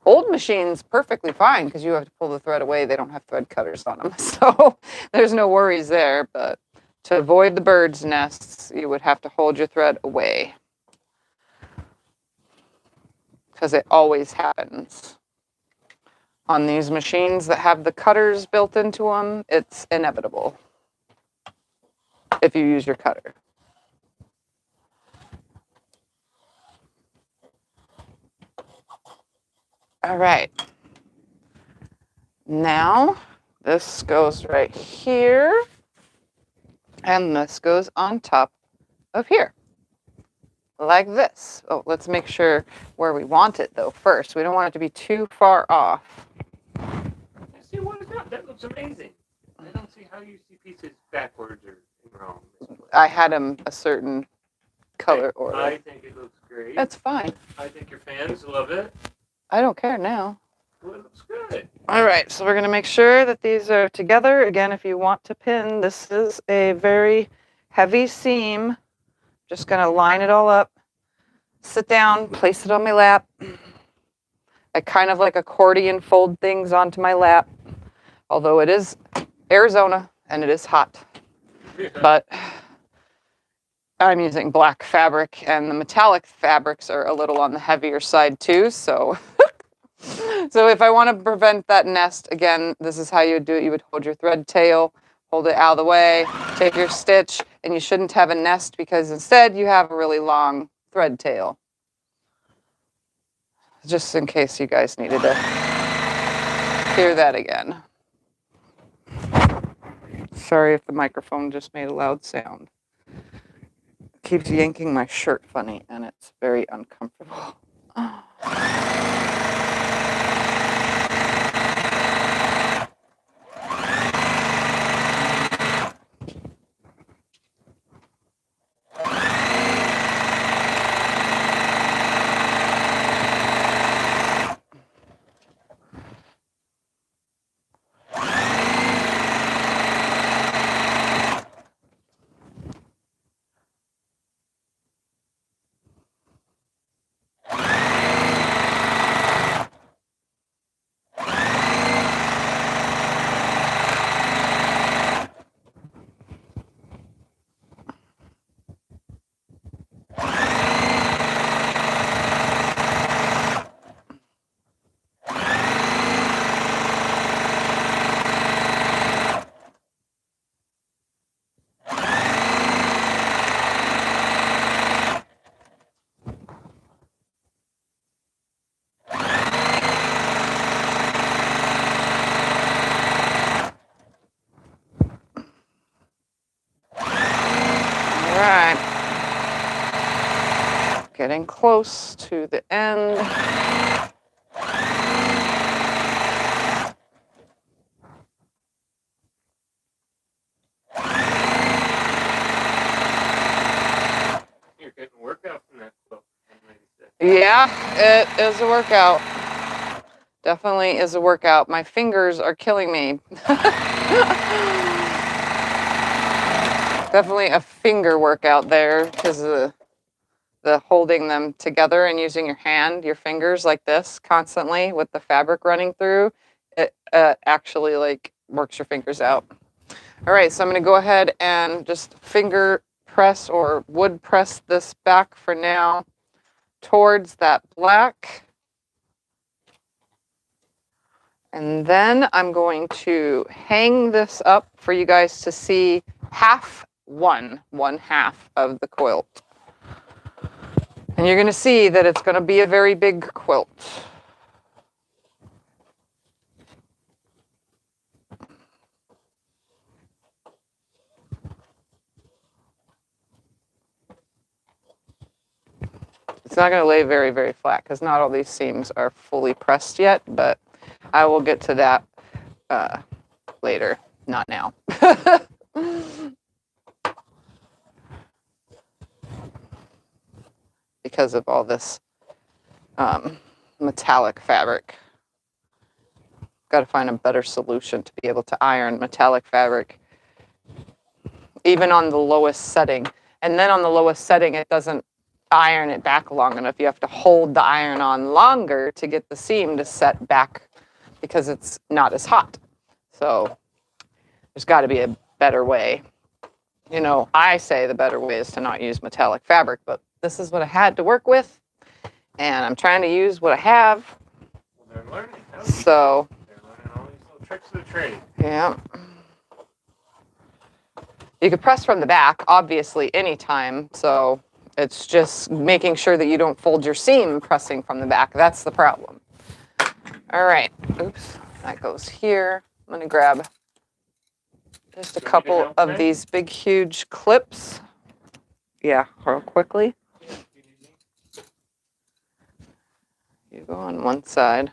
S1: Old machines, perfectly fine because you have to pull the thread away. They don't have thread cutters on them. So there's no worries there. But to avoid the bird's nests, you would have to hold your thread away because it always happens. On these machines that have the cutters built into them, it's inevitable if you use your cutter. All right. Now, this goes right here, and this goes on top of here, like this. Oh, let's make sure where we want it, though, first. We don't want it to be too far off.
S2: See what is that? That looks amazing. I don't see how you see pieces backwards or wrong.
S1: I had them a certain color order.
S2: I think it looks great.
S1: That's fine.
S2: I think your fans love it.
S1: I don't care now.
S2: Well, it looks good.
S1: All right, so we're going to make sure that these are together. Again, if you want to pin, this is a very heavy seam. Just going to line it all up, sit down, place it on my lap. I kind of like accordion fold things onto my lap, although it is Arizona and it is hot.
S2: Yeah.
S1: But I'm using black fabric and the metallic fabrics are a little on the heavier side too, so so if I want to prevent that nest, again, this is how you would do it. You would hold your thread tail, hold it out of the way, take your stitch, and you shouldn't have a nest because instead you have a really long thread tail. Just in case you guys needed to hear that again. Sorry if the microphone just made a loud sound. It keeps yanking my shirt funny and it's very uncomfortable. Getting close to the end.
S2: You're getting a workout from that quilt.
S1: Yeah, it is a workout. Definitely is a workout. My fingers are killing me. Definitely a finger workout there because of the holding them together and using your hand, your fingers like this constantly with the fabric running through. It actually like works your fingers out. All right, so I'm going to go ahead and just finger press or wood press this back for now towards that black. And then I'm going to hang this up for you guys to see one half of the quilt. And you're going to see that it's going to be a very big quilt. It's not going to lay very, very flat because not all these seams are fully pressed yet, but I will get to that later, not now. Because of all this metallic fabric. Got to find a better solution to be able to iron metallic fabric, even on the lowest setting. And then on the lowest setting, it doesn't iron it back long enough. You have to hold the iron on longer to get the seam to set back because it's not as hot. So there's got to be a better way. You know, I say the better way is to not use metallic fabric, but this is what I had to work with, and I'm trying to use what I have.
S2: Well, they're learning.
S1: So
S2: They're learning all these little tricks of the trade.
S1: Yeah. You could press from the back, obviously, anytime. So it's just making sure that you don't fold your seam pressing from the back. That's the problem. All right. Oops. That goes here. I'm going to grab just a couple of these big, huge clips. Yeah, real quickly. You go on one side.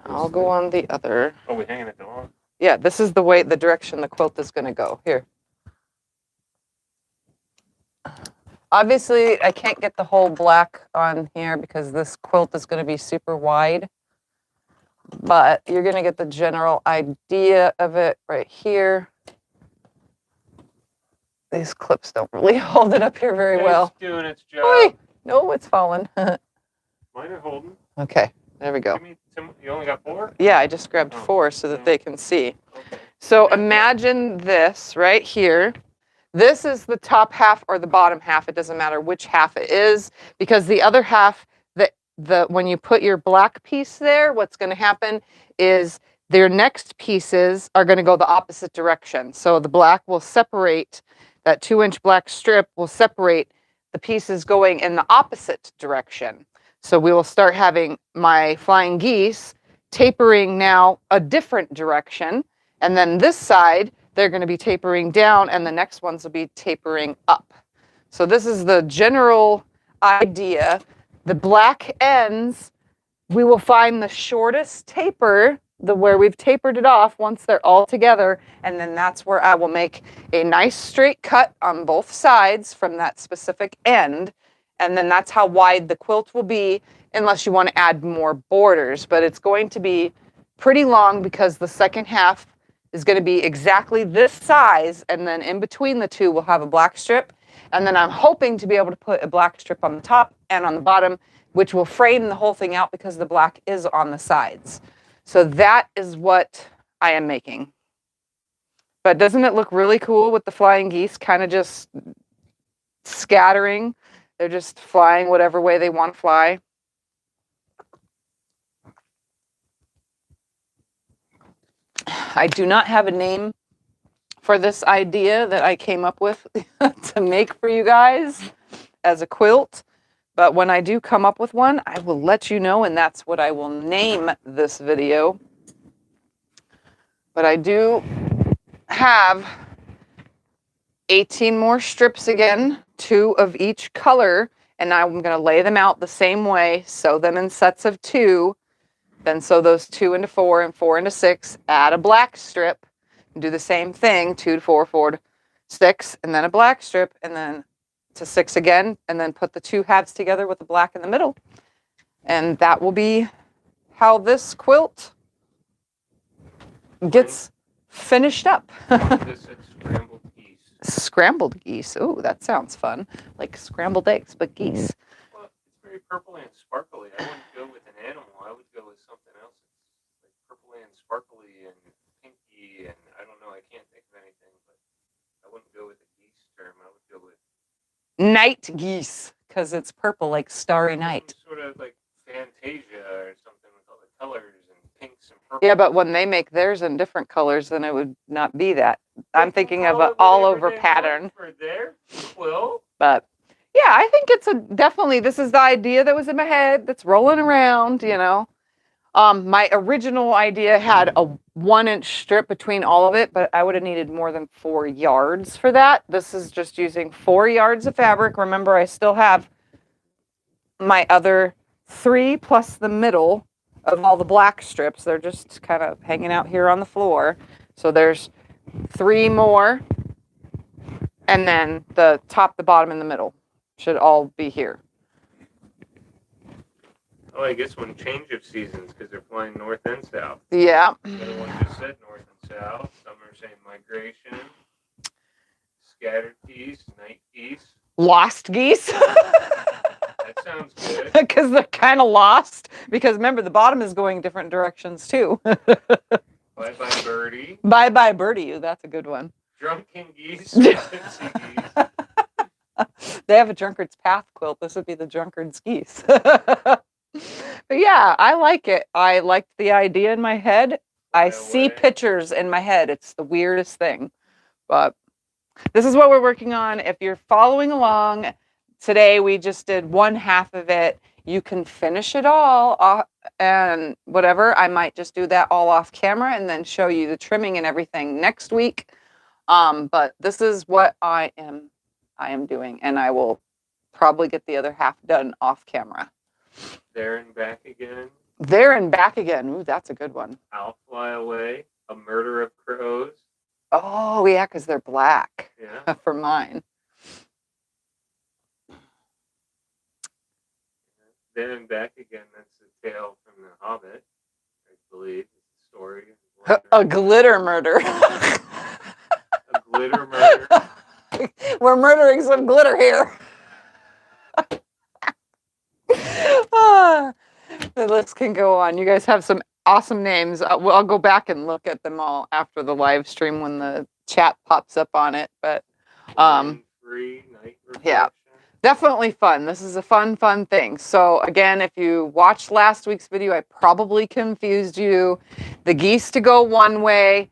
S1: I'll go on the other.
S2: Oh, we're hanging it along?
S1: Yeah, this is the direction the quilt is going to go. Here. Obviously, I can't get the whole black on here because this quilt is going to be super wide. But you're going to get the general idea of it right here. These clips don't really hold it up here very well.
S2: It's doing its job.
S1: Oy! No, it's fallen.
S2: Mine are holding.
S1: Okay, there we go.
S2: You only got 4?
S1: Yeah, I just grabbed 4 so that they can see.
S2: Okay.
S1: So imagine this right here. This is the top half or the bottom half. It doesn't matter which half it is because the other half, when you put your black piece there, what's going to happen is their next pieces are going to go the opposite direction. So the black will separate, that 2-inch black strip will separate the pieces going in the opposite direction. So we will start having my flying geese tapering now a different direction. And then this side, they're going to be tapering down and the next ones will be tapering up. So this is the general idea. The black ends, we will find the shortest taper, where we've tapered it off once they're all together. And then that's where I will make a nice straight cut on both sides from that specific end. And then that's how wide the quilt will be, unless you want to add more borders. But it's going to be pretty long because the second half is going to be exactly this size. And then in between the two, we'll have a black strip. And then I'm hoping to be able to put a black strip on the top and on the bottom, which will frame the whole thing out because the black is on the sides. So that is what I am making. But doesn't it look really cool with the flying geese kind of just scattering? They're just flying whatever way they want to fly. I do not have a name for this idea that I came up with to make for you guys as a quilt. But when I do come up with one, I will let you know, and that's what I will name this video. But I do have 18 more strips again, 2 of each color, And now I'm going to lay them out the same way, sew them in sets of 2, then sew those 2 into 4 and 4 into 6, add a black strip, and do the same thing, 2 to 4, 4 to 6, and then a black strip, and then to 6 again, and then put the 2 halves together with the black in the middle. And that will be how this quilt gets finished up.
S2: This is scrambled geese.
S1: Scrambled geese. Oh, that sounds fun. Like scrambled eggs, but geese.
S2: Well, it's very purple and sparkly. I wouldn't go with an animal. I would go with something else. It's like purple and sparkly and pinky, and I don't know. I can't think of anything, but I wouldn't go with a geese term. I would go with
S1: Night geese, because it's purple like starry night.
S2: sort of like Fantasia or something with all the colors and pinks and purple.
S1: Yeah, but when they make theirs in different colors, then it would not be that. I'm thinking of an all-over pattern.
S2: For their quilt.
S1: But yeah, I think it's definitely, this is the idea that was in my head that's rolling around, you know. My original idea had a 1-inch strip between all of it, but I would have needed more than 4 yards for that. This is just using 4 yards of fabric. Remember, I still have my other 3 plus the middle of all the black strips. They're just kind of hanging out here on the floor. So there's 3 more, and then the top, the bottom, and the middle should all be here.
S2: Oh, I guess one change of seasons because they're flying north and south.
S1: Yeah.
S2: The other one just said north and south. Some are saying migration, scattered geese, night geese.
S1: Lost geese.
S2: That sounds good.
S1: Because they're kind of lost. Because remember, the bottom is going different directions too.
S2: Bye-bye birdie.
S1: Bye-bye birdie. That's a good one.
S2: Drunken geese. Gypsy geese.
S1: They have a drunkard's path quilt. This would be the drunkard's geese. But yeah, I like it. I liked the idea in my head. I see pictures in my head. It's the weirdest thing. But this is what we're working on. If you're following along, today we just did 1/2 of it. You can finish it all off and whatever. I might just do that all off camera and then show you the trimming and everything next week. But this is what I am doing, and I will probably get the other half done off camera.
S2: There and back again.
S1: There and back again. Ooh, that's a good one.
S2: I'll fly away. A murder of crows.
S1: Oh, yeah, because they're black.
S2: Yeah.
S1: For mine.
S2: There and back again. That's the tale from The Hobbit, I believe. It's the story.
S1: A glitter murder.
S2: A glitter murder.
S1: We're murdering some glitter here. The list can go on. You guys have some awesome names. I'll go back and look at them all after the live stream when the chat pops up on it. But
S2: Free night reflection.
S1: yeah, definitely fun. This is a fun thing. So again, if you watched last week's video, I probably confused you. The geese to go one way.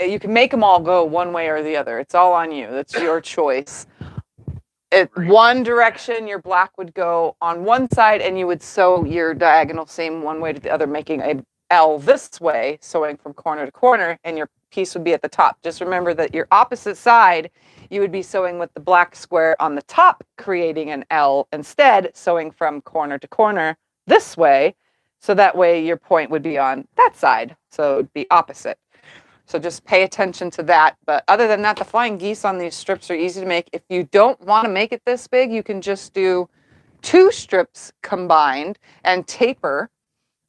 S1: You can make them all go one way or the other. It's all on you. That's your choice. One direction, your black would go on one side, and you would sew your diagonal seam one way to the other, making a L this way, sewing from corner to corner, and your piece would be at the top. Just remember that your opposite side, you would be sewing with the black square on the top, creating an L instead, sewing from corner to corner this way, so that way your point would be on that side, so it would be opposite. So just pay attention to that. But other than that, the flying geese on these strips are easy to make. If you don't want to make it this big, you can just do 2 strips combined and taper.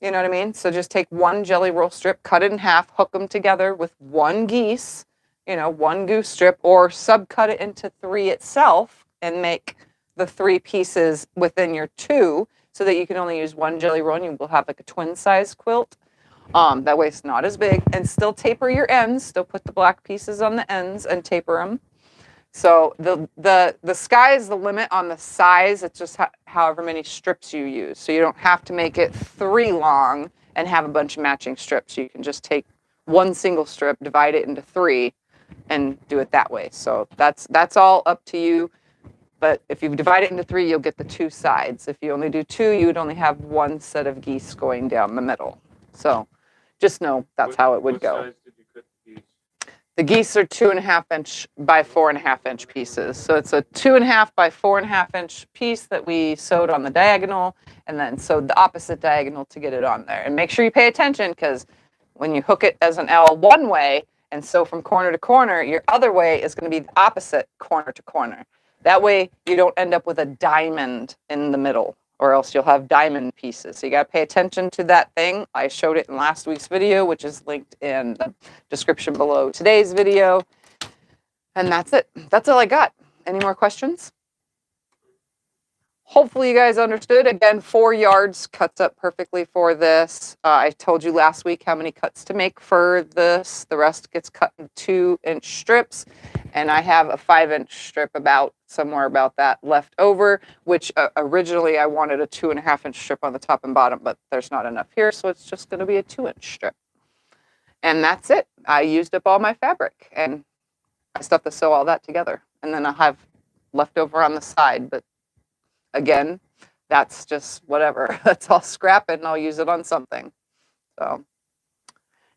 S1: You know what I mean? So just take 1 jelly roll strip, cut it in half, hook them together with 1 geese, 1 goose strip, or subcut it into 3 itself and make the 3 pieces within your 2 so that you can only use 1 jelly roll and you will have like a twin size quilt. That way it's not as big, and still taper your ends. Still put the black pieces on the ends and taper them. So the sky is the limit on the size. It's just however many strips you use. So you don't have to make it 3 long and have a bunch of matching strips. You can just take 1 single strip, divide it into 3, and do it that way. So that's all up to you. But if you divide it into 3, you'll get the 2 sides. If you only do 2, you would only have 1 set of geese going down the middle. So just know that's how it would go.
S2: What size did you cut the geese?
S1: The Geese are 2.5 inch by 4.5 inch pieces. So it's a 2.5 by 4.5 inch piece that we sewed on the diagonal and then sewed the opposite diagonal to get it on there. And make sure you pay attention because when you hook it as an L one way and sew from corner to corner, your other way is going to be the opposite corner to corner. That way you don't end up with a diamond in the middle, or else you'll have diamond pieces. So you got to pay attention to that thing. I showed it in last week's video, which is linked in the description below today's video. And that's it. That's all I got. Any more questions? Hopefully you guys understood. Again, 4 yards cuts up perfectly for this. I told you last week how many cuts to make for this. The rest gets cut in 2-inch strips. And I have a 5-inch strip somewhere about that left over, which originally I wanted a 2.5-inch strip on the top and bottom, but there's not enough here. So it's just going to be a 2-inch strip. And that's it. I used up all my fabric and I still have to sew all that together. And then I'll have leftover on the side, but again, that's just whatever. That's all scrap and I'll use it on something. So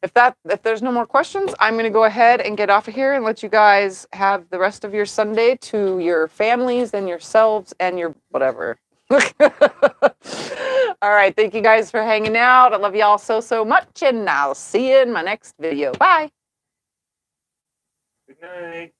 S1: if there's no more questions, I'm going to go ahead and get off of here and let you guys have the rest of your Sunday to your families and yourselves and your whatever. All right. Thank you guys for hanging out. I love you all so, so much. And I'll see you in my next video. Bye.
S2: Good night.